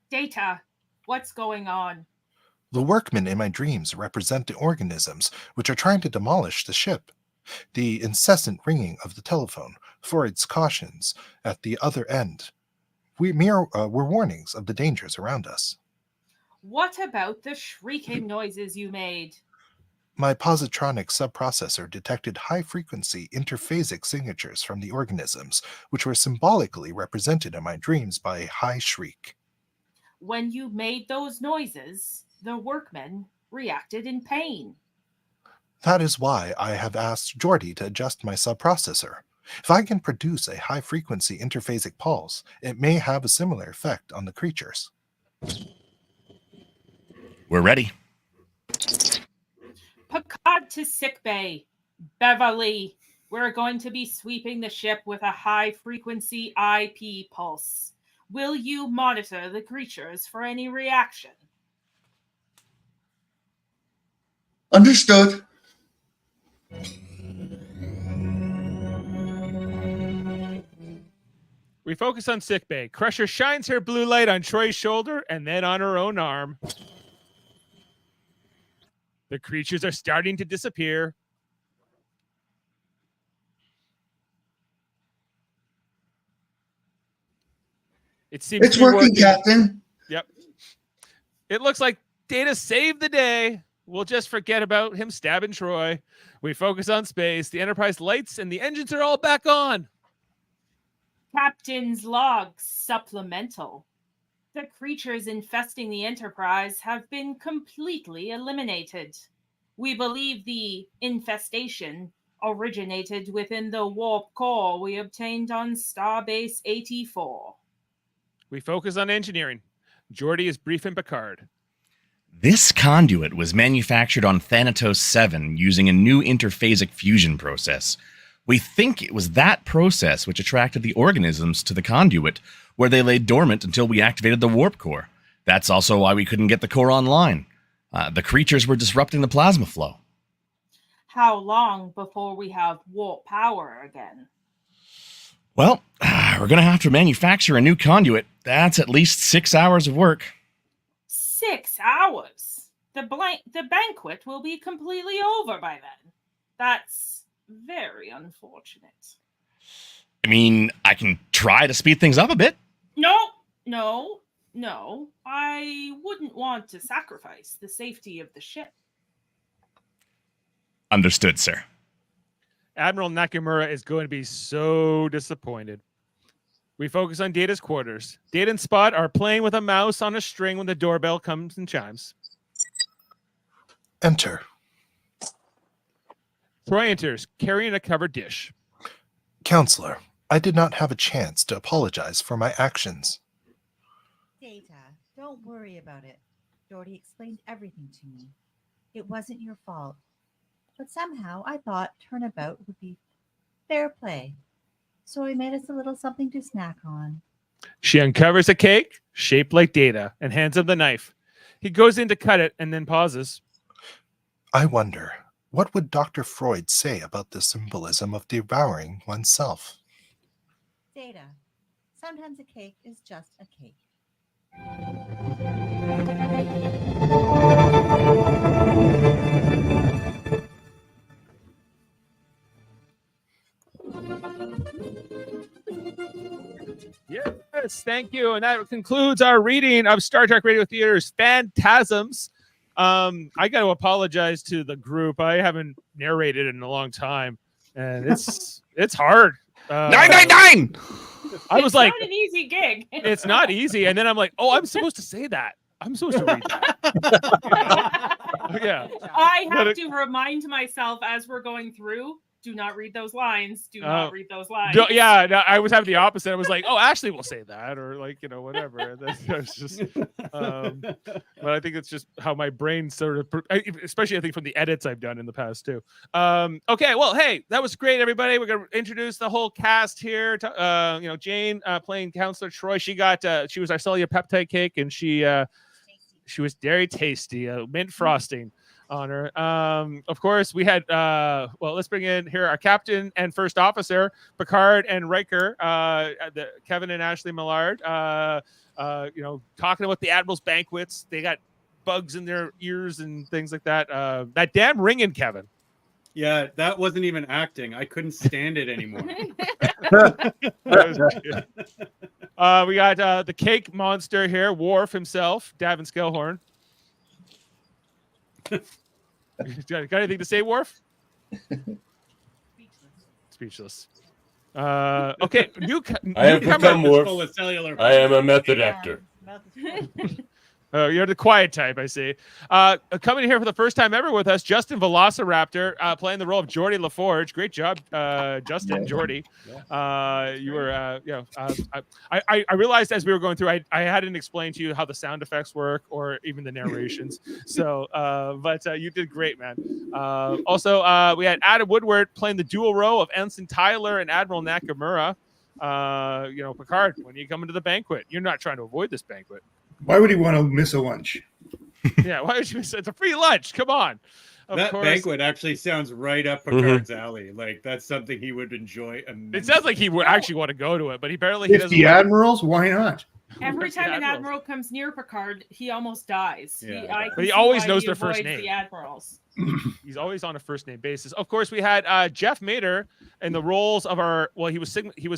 Data, what's going on? The workmen in my dreams represent the organisms which are trying to demolish the ship. The incessant ringing of the telephone, Freud's cautions at the other end, were warnings of the dangers around us. What about the shrieking noises you made? My positronic subprocessor detected high-frequency interphasic signatures from the organisms, which were symbolically represented in my dreams by a high shriek. When you made those noises, the workmen reacted in pain. That is why I have asked Geordi to adjust my subprocessor. If I can produce a high-frequency interphasic pulse, it may have a similar effect on the creatures. We're ready. Picard to sickbay. Beverly, we're going to be sweeping the ship with a high-frequency IP pulse. Will you monitor the creatures for any reaction? Understood. We focus on sickbay. Crusher shines her blue light on Troi's shoulder and then on her own arm. The creatures are starting to disappear. It seems It's to be working, Captain. Yep. It looks like Data saved the day. We'll just forget about him stabbing Troi. We focus on space. The Enterprise lights and the engines are all back on. Captain's log supplemental. The creatures infesting the Enterprise have been completely eliminated. We believe the infestation originated within the warp core we obtained on Starbase 84. We focus on engineering. Geordi is briefing Picard. This conduit was manufactured on Thanatos 7 using a new interphasic fusion process. We think it was that process which attracted the organisms to the conduit, where they lay dormant until we activated the warp core. That's also why we couldn't get the core online. The creatures were disrupting the plasma flow. How long before we have warp power again? Well, we're going to have to manufacture a new conduit. That's at least 6 hours of work. 6 hours? The banquet will be completely over by then. That's very unfortunate. I mean, I can try to speed things up a bit. No. I wouldn't want to sacrifice the safety of the ship. Understood, sir. Admiral Nakamura is going to be so disappointed. We focus on Data's quarters. Data and Spot are playing with a mouse on a string when the doorbell comes and chimes. Enter. Troi enters, carrying a covered dish. Counselor, I did not have a chance to apologize for my actions. Data, don't worry about it. Geordi explained everything to me. It wasn't your fault. But somehow I thought turnabout would be fair play. So I made us a little something to snack on. She uncovers a cake shaped like Data and hands him the knife. He goes in to cut it and then pauses. I wonder, what would Dr. Freud say about the symbolism of devouring oneself? Data, sometimes a cake is just a cake. Yes, thank you. And that concludes our reading of Star Trek Radio Theater's Phantasms. I got to apologize to the group. I haven't narrated in a long time, and it's hard. 999. I was like, not an easy gig. It's not easy. And then I'm like, oh, I'm supposed to say that. I'm supposed to read that. Yeah. I have to remind myself as we're going through, do not read those lines. Do not read those lines. No, I was having the opposite. I was like, oh, Ashley will say that, or like, whatever. And then I was just, but I think it's just how my brain sort of, especially I think from the edits I've done in the past too. Okay, well, hey, that was great, everybody. We're gonna introduce the whole cast here. Jane playing Counselor Troi. She was our cellular peptide cake, and she was very tasty, mint frosting on her. Of course, we had let's bring in here our captain and first officer, Picard and Riker, Kevin and Ashley Millard, talking about the Admiral's banquets. They got bugs in their ears and things like that. That damn ringing, Kevin. Yeah, that wasn't even acting. I couldn't stand it anymore. We got the cake monster here, Worf himself, Davan Skelhorn. Got anything to say, Worf? Speechless. Okay. I have become Worf. I am a method actor. Oh, you're the quiet type, I see. Coming here for the first time ever with us, Justin Velociraptor, playing the role of Geordi LaForge. Great job, Justin, Geordi. You were, I realized as we were going through, I hadn't explained to you how the sound effects work or even the narrations. So, but you did great, man. Also, we had Adam Woodward playing the dual role of Ensign Tyler and Admiral Nakamura. Picard, when you come into the banquet, you're not trying to avoid this banquet. Why would he want to miss a lunch? Yeah, why would you miss it? It's a free lunch. Come on. That banquet actually sounds right up Picard's alley. Like that's something he would enjoy immensely. It sounds like he would actually want to go to it, but he barely. If the admirals, why not? Every time an admiral comes near Picard, he almost dies. Yeah. But he always knows their first avoids name. The admirals. He's always on a first name basis. Of course, we had Jeff Mader in the roles of he was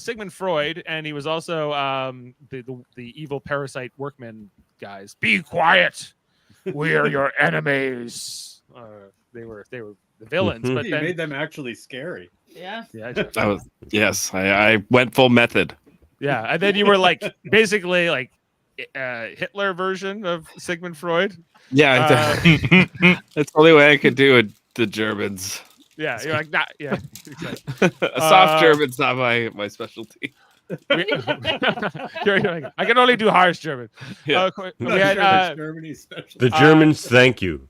Sigmund Freud, and he was also the evil parasite workman guys. Be quiet. We are your enemies. They were the villains, but He then made them actually scary. Yeah. I went full method. Yeah, and then you were like basically like Hitler version of Sigmund Freud. Yeah, that's the only way I could do it. The Germans. Yeah, you're like not. Yeah, exactly. A soft German's not my specialty. You're like, I can only do harsh German. Yeah. We had Germany's special. The Germans thank you.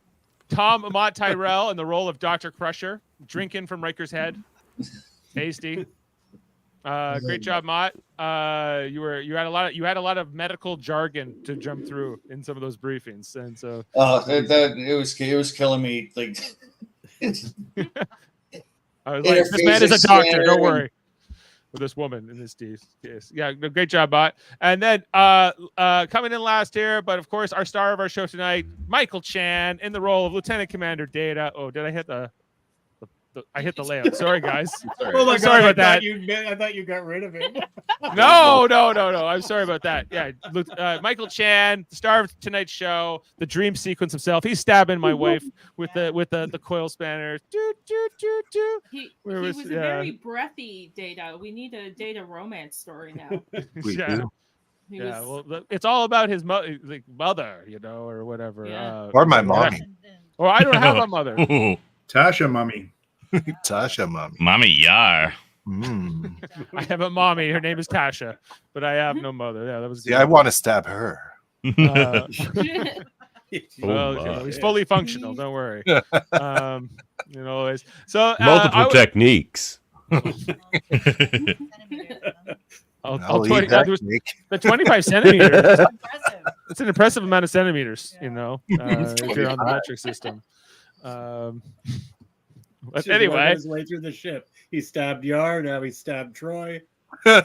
Tom Mott Tyrell in the role of Dr. Crusher, drinking from Riker's head. Tasty. Great job, Mott. You had a lot of medical jargon to jump through in some of those briefings, and so it was killing me. Like I was like, this man is a doctor. Don't worry. With this woman in this case, yeah, great job, Mott. And then coming in last here, but of course our star of our show tonight, Michael Chan, in the role of Lieutenant Commander Data. Oh, did I hit I hit the layout. Sorry, guys. Oh my God, sorry about that. I thought you got rid of it. No. I'm sorry about that. Yeah, Michael Chan, the star of tonight's show, the dream sequence himself. He's stabbing my wife with the coil spanner. He was a very breathy Data. We need a Data romance story now. Well, it's all about his mother, or whatever. Yeah. Or my mommy. Or I don't have a mother. Tasha, mommy. Tasha, mommy. Mommy Yar. I have a mommy. Her name is Tasha, but I have no mother. Yeah, that was. Yeah, I want to stab her. He's fully functional. Don't worry. So Multiple techniques. The 25 centimeters. It's an impressive amount of centimeters. If you're on the metric system. But anyway, his way through the ship. He stabbed Yar. Now he stabbed Troi. Well,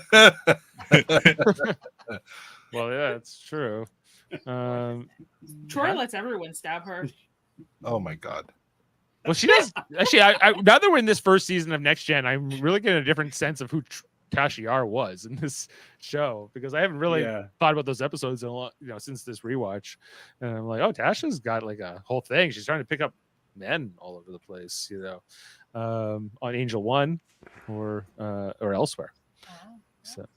yeah, it's true. Troi lets everyone stab her. Oh my God. Well, she does. Actually, now that we're in this first season of Next Gen, I'm really getting a different sense of who Tasha Yar was in this show, because I haven't really thought about those episodes in a lot, since this rewatch. And I'm like, oh, Tasha's got like a whole thing. She's trying to pick up men all over the place, on Angel One or elsewhere.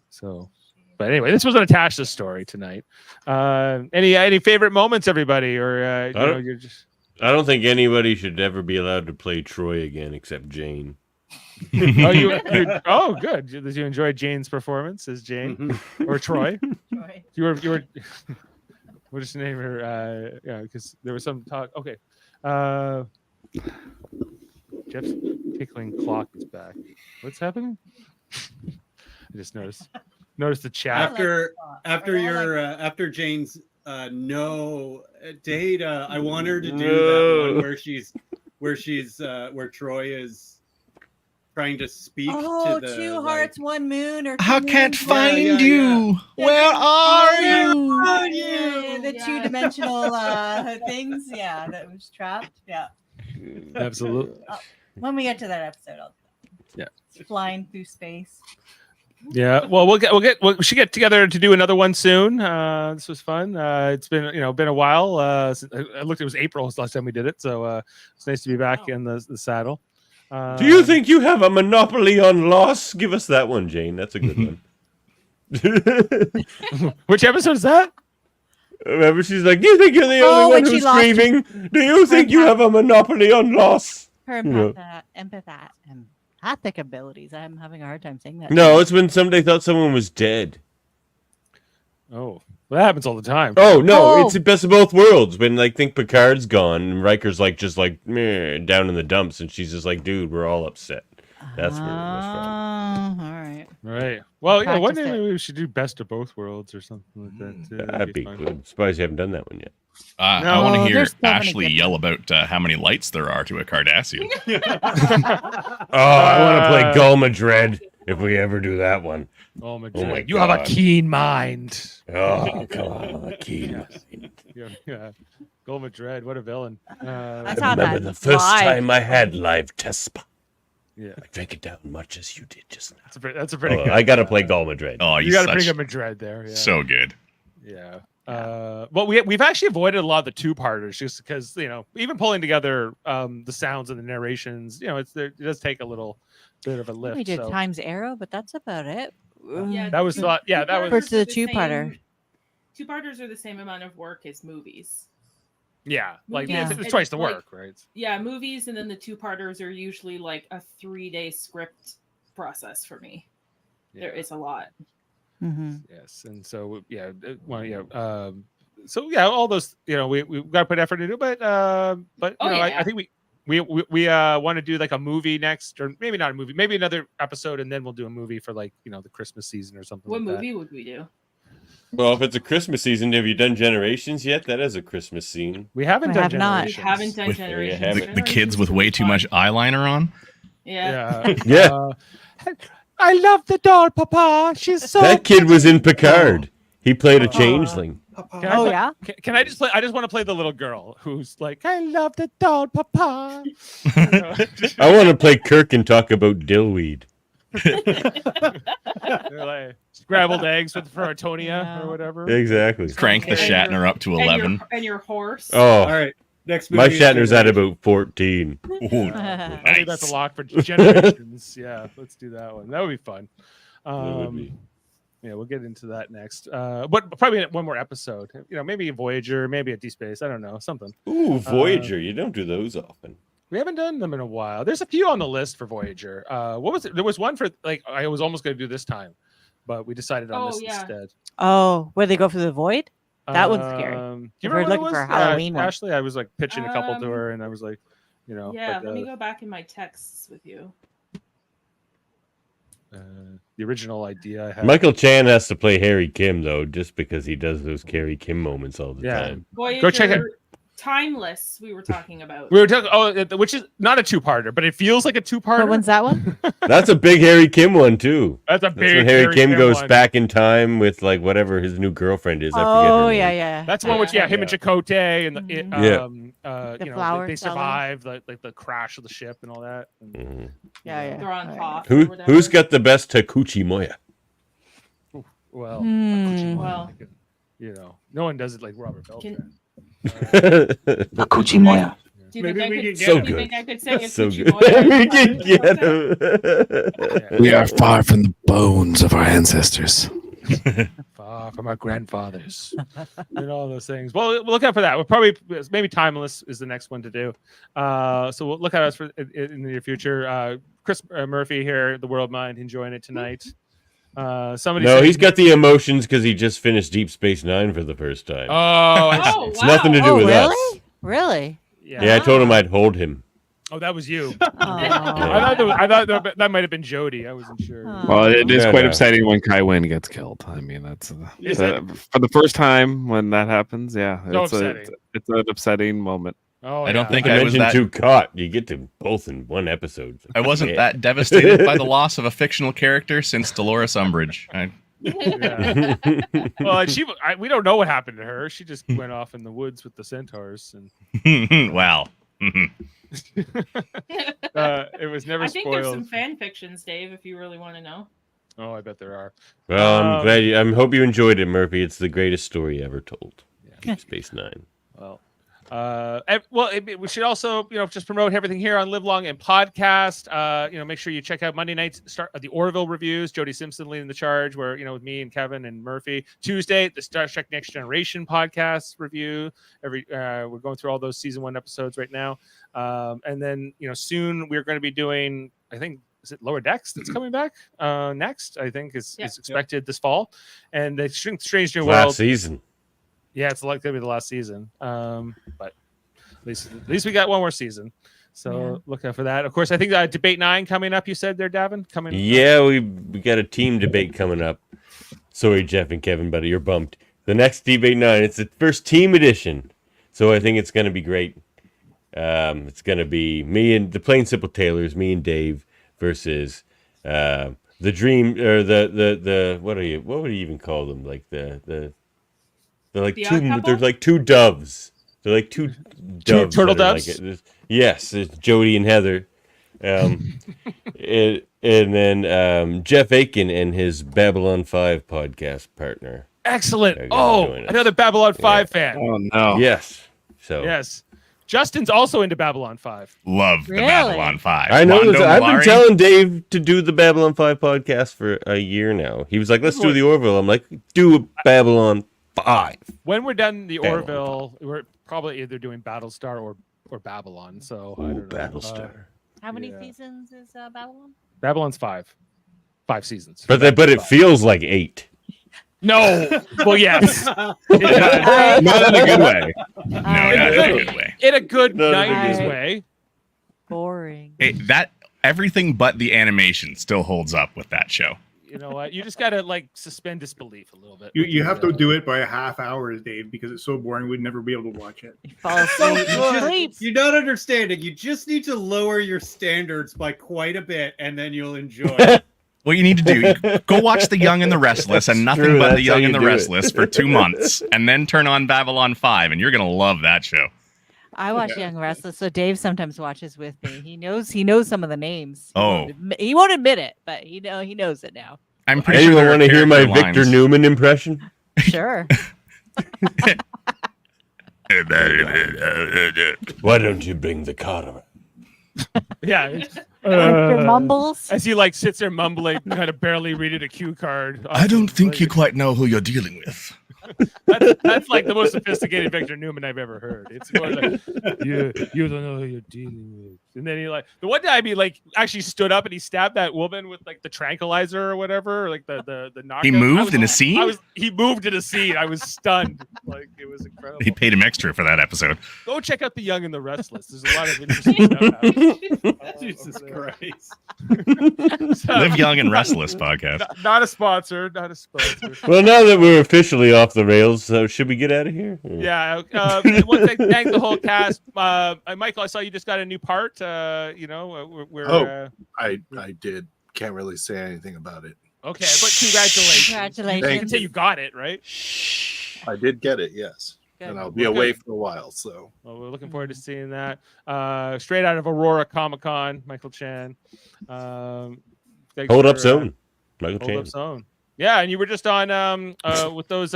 So. But anyway, this was Natasha's story tonight. Any favorite moments, everybody, or you're just. I don't think anybody should ever be allowed to play Troi again except Jane. Oh, good. Did you enjoy Jane's performance as Jane or Troi? You were. What's the name of her? Because there was some talk. Okay. Jeff's tickling clock is back. What's happening? I just noticed the chat after Jane's Data. I want her to do that one where Troi is trying to speak to the two hearts, one moon, or I can't find you. Where are you? The two-dimensional things. Yeah, that was trapped. Yeah. Absolutely. When we get to that episode, flying through space. Yeah, well, we should get together to do another one soon. This was fun. It's been a while. I looked, it was April last time we did it, so it's nice to be back in the saddle. Do you think you have a monopoly on loss? Give us that one, Jane. That's a good one. Which episode is that? Remember, she's like, "Do you think you're the Oh, only when one she who's lost her- grieving? Do you think you have a monopoly on loss?" Her empathic abilities. I'm having a hard time saying that. No, it's when somebody thought someone was dead. Oh, well, that happens all the time. Oh no, Oh. it's the best of both worlds. When like think Picard's gone and Riker's like just like meh, down in the dumps, and she's just like, "Dude, we're all upset." That's where it was from. All right. Right. Well, yeah. One Practice day it. maybe we should do best of both worlds or something like that. Too. That'd be fun. good. Surprised you haven't done that one yet. I want to Oh, hear there's so many Ashley good yell ones. about how many lights there are to a Cardassian. Oh, I want to play Gulmadred if we ever do that one. Oh my, Oh my you have a God. keen mind. Oh, come on, Keen. Yeah. Go Madrid. What a villain. I I saw remember that the first live. time I had live Tespa. Yeah. I drank it down much as you did just now. That's a pretty good. I gotta play Gulmadred. Oh, You he's got a pretty such, good Madrid there. Yeah. so good. Yeah. Well, we've actually avoided a lot of the two-parters just because even pulling together the sounds and the narrations, it does take a little bit of a lift. We did so. Times Arrow, but that's about it. Yeah, That was thought. Yeah, that was. For the are two-parter. same- Two-parters are the same amount of work as movies. Yeah, like Yeah. it's twice the Like- work, right? Yeah, movies and then the two-parters are usually like a 3-day script process for me. Yeah. It's a lot. Mm-hmm. Yes, and so so yeah, all those we've got to put effort into it, but Oh, I yeah. think we want to do like a movie next, or maybe not a movie, maybe another episode, and then we'll do a movie for like the Christmas season or something. What like movie would we do? Well, if it's a Christmas season, have you done Generations yet? That is a Christmas scene. that. We haven't I done have not. We Generations. haven't done With Generations. The kids with way too much eyeliner on. Yeah. Yeah. I love the doll, Papa. She's so. That kid was in Picard. He played a changeling. Can I Oh play- yeah. Can I just play? I just want to play the little girl who's like, I love the doll, Papa. I want to play Kirk and talk about dillweed. They're like scrambled eggs with Ferrotonia Yeah. or whatever. Exactly. Crank the And Shatner up to 11. And your horse. Oh, All right. Next my movie is Shatner's at Generations. about 14. Ooh, I think that's nice. a lock for Generations. Yeah, let's do that one. That would be fun. would be. Yeah, we'll get into that next. But probably one more episode. Maybe a Voyager, maybe a Deep Space. I don't know, something. Ooh, Voyager. You don't do those often. We haven't done them in a while. There's a few on the list for Voyager. What was it? There was one for I was almost going to do this time, but we decided on this yeah. instead. Oh, where they go through the void? That one's scary. Do you If we're remember what it looking for a was? Halloween one. Ashley, I was like pitching a couple to Um, her, and I was like, Yeah, like, let me go back in my texts with you. the original idea I had. Michael Chan has to play Harry Kim, though, just because he does those Harry Kim moments all the Yeah. time. Voyager, check it. Timeless, we were talking about. We were talking, which is not a two-parter, but it feels like a two-parter. What one's that one? That's a big Harry Kim one, too. That's a That's big when Harry Kim goes one. back in time with, like, whatever his new girlfriend is. I forget Oh her yeah, name. yeah. That's one which, him and Chakotay and the, The flower they seller. survived like the crash of the ship and all that. And, Mhm. Yeah. They're on All top. or whatever. Who's got the best Takuchi Moya? well, Hmm. Well, no one does it like Robert Beltran. Can- Akuchi Moya. do you Maybe think I we could, can So do you good. think I could sing a So Kuchi good. Moya? We can get him. We are far from the bones of our ancestors. Far from our grandfathers and all those things. Well, we'll look out for that. We'll probably maybe Timeless is the next one to do. So we'll look at us for in the near future. Chris Murphy here, the World Mind, enjoying it tonight. Somebody No, said- he's got the emotions because he just finished Deep Space Nine for the first time. Oh, I see. Oh, It's wow. nothing to do Oh, with really? us. Really? Yeah, I told him I'd hold him. Oh, that was you. Oh. I thought that might have been Jody. I wasn't sure. Oh. Well, it is Yeah, quite no. upsetting when Kai Wynn gets killed. I mean, that's Is for the first time when that happens. Yeah, So it's upsetting. it's an upsetting moment. Oh, I don't yeah. think I I was mentioned that. two caught. You get them both in one episode. I wasn't Yeah. that devastated by the loss of a fictional character since Dolores Umbridge. Yeah. Well, and we don't know what happened to her. She just went off in the woods with the centaurs, and Wow. it was never I think there's spoiled. some fan fictions, Dave, if you really want to know. Oh, I bet there are. Well, I'm glad. I hope you enjoyed it, Murphy. It's the greatest story ever told. Yeah. Deep Space Nine. Well, We should also, just promote everything here on Live Long and Podcast. Make sure you check out Monday nights, start the Orville reviews. Jody Simpson leading the charge, where with me and Kevin and Murphy. Tuesday, the Star Trek Next Generation podcast review. We're going through all those season 1 episodes right now, and then soon we're going to be doing, I think. Is it Lower Decks that's coming back next? I think is expected this fall, and the Strange New World last season. Yeah, it's likely to be the last season. But at least we got one more season. So look out for that. Of course, I think Debate 9 coming up. You said there, Davan, coming. Yeah, we got a team debate coming up. Sorry, Jeff and Kevin, buddy, you're bumped. The next Debate 9, it's the first team edition, so I think it's going to be great. It's going to be me and the Plain Simple Tailors, me and Dave, versus the Dream or the what would you even call them? Like they're like they're like two doves. They're like two doves. Turtle doves. Yes, it's Jody and Heather. And then Jeff Aiken and his Babylon 5 podcast partner. Excellent. Oh, another Babylon 5 fan. Oh no. Yes. So yes. Justin's also into Babylon 5. Love the Babylon 5. I know. Mondo I've been Malari. telling Dave to do the Babylon 5 podcast for a year now. He was like, let's do the Orville. I'm like, do a Babylon 5. When we're done the Babylon Orville, we're probably either doing Battlestar or Babylon. So I don't know. Battlestar. How many seasons is Babylon? Babylon's 5 seasons. But it feels like 8. No. Well, yes. Not in a good way. No, not in a good way. In a good 90s way. Boring. Everything but the animation still holds up with that show. You know what? You just gotta suspend disbelief a little bit. You have to do it by a half hour, Dave, because it's so boring we'd never be able to watch it. Fall asleep. You're not understanding. You just need to lower your standards by quite a bit, and then you'll enjoy. What you need to do, go watch The Young and the Restless and nothing but The Young and the Restless for 2 months, and then turn on Babylon 5, and you're gonna love that show. I watch Young Restless, so Dave sometimes watches with me. He knows some of the names. He won't admit it, but he knows it now. I'm pretty Anyone sure. want to hear my Victor Newman impression? Sure. Why don't you bring the car around? Yeah. Mumbles. As he sits there mumbling, kind of barely reading a cue card. I don't think you quite know who you're dealing with. That's like the most sophisticated Victor Newman I've ever heard. It's more like, you don't know who you're dealing with. And then the one time he actually stood up and he stabbed that woman with the tranquilizer or whatever, or the knockout. He moved in a scene? He moved in a scene. I was stunned. It was incredible. He paid him extra for that episode. Go check out The Young and the Restless. There's a lot of interesting stuff happening. Jesus Christ. Live Young and Restless podcast. Not a sponsor. Not a sponsor. Well, now that we're officially off the rails, should we get out of here? Yeah. One thing, thank the whole cast. Michael, I saw you just got a new part. I did. Can't really say anything about it. Okay, but congratulations. Congratulations. You can say you got it, right? I did get it, yes. Good. And I'll be away for a while, so. Well, we're looking forward to seeing that. Straight out of Aurora Comic-Con, Michael Chan. Hold up zone. Michael Chan. Hold up zone. Yeah, and you were just on with those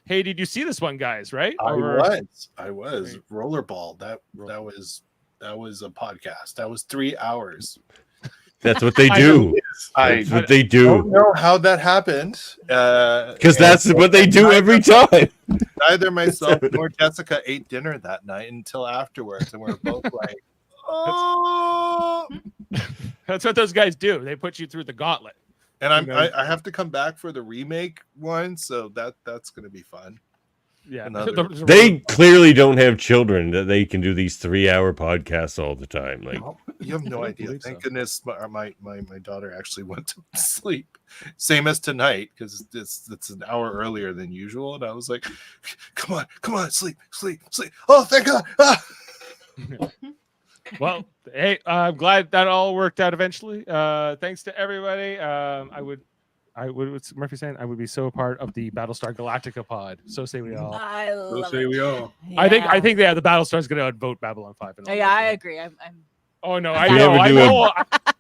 hey, did you see this one, guys, right? I was. Rollerball. That was a podcast. That was 3 hours. That's what they do. That's what they do. I don't know how that happened. Because that's what they do every time. Neither myself nor Jessica ate dinner that night until afterwards, and we're both like, oh. That's what those guys do. They put you through the gauntlet. And I have to come back for the remake one, so that's going to be fun. Yeah, they clearly don't have children that they can do these 3-hour podcasts all the time. Like, you have no idea. Thank goodness my daughter actually went to sleep, same as tonight, because it's an hour earlier than usual, and I was like, come on, sleep. Oh, thank God. Ah! Well, hey, I'm glad that all worked out eventually. Thanks to everybody. What's Murphy saying? I would be so a part of the Battlestar Galactica pod. So say we all. I love say we all. Yeah. I think the Battlestar's going to outvote Babylon 5. Yeah, I agree. I'm Oh no, I know.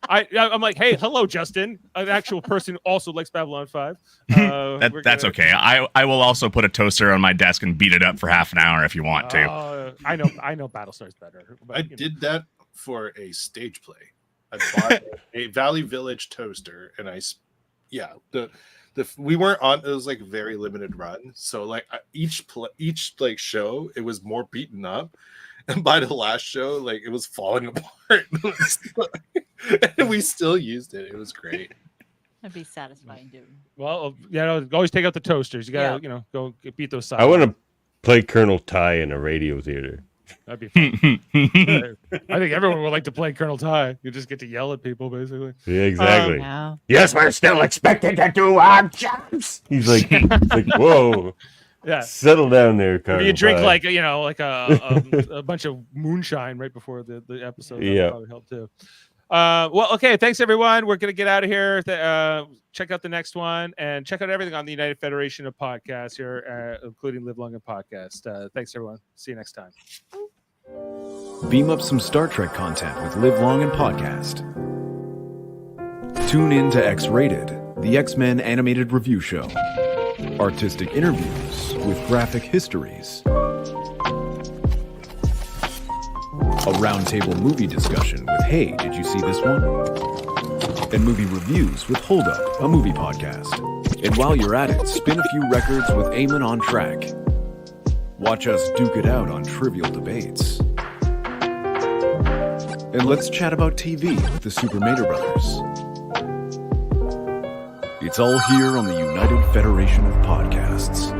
I'm like, hey, hello, Justin, an actual person who also likes Babylon 5. That's okay. I will also put a toaster on my desk and beat it up for half an hour if you want to. I know Battlestar's better. But, I did that for a stage play. I bought a Valley Village toaster, and we weren't on. It was like a very limited run, so like each like show, it was more beaten up, and by the last show, like it was falling apart. And we still used it. It was great. That'd be satisfying, dude. Well, always take out the toasters. You gotta, go beat those sides. I want to play Colonel Ty in a radio theater. That'd be fun. I think everyone would like to play Colonel Ty. You just get to yell at people, basically. Yeah, exactly. No. Yes, we're still expected to do our jobs. He's like, whoa. Yeah. Settle down there, Colonel. Maybe you drink Ty. a bunch of moonshine right before the episode. That Yeah. would probably help too. Well, okay. Thanks, everyone. We're going to get out of here. Check out the next one and check out everything on the United Federation of Podcasts here, including Live Long and Podcast. Thanks, everyone. See you next time. Beam up some Star Trek content with Live Long and Podcast. Tune in to X-Rated, the X-Men animated review show. Artistic interviews with graphic histories. A roundtable movie discussion with Hey, did you see this one? And movie reviews with Hold Up, a movie podcast. And while you're at it, spin a few records with Eamon on Track. Watch us duke it out on trivial debates. And let's chat about TV with the Super Mater Brothers. It's all here on the United Federation of Podcasts.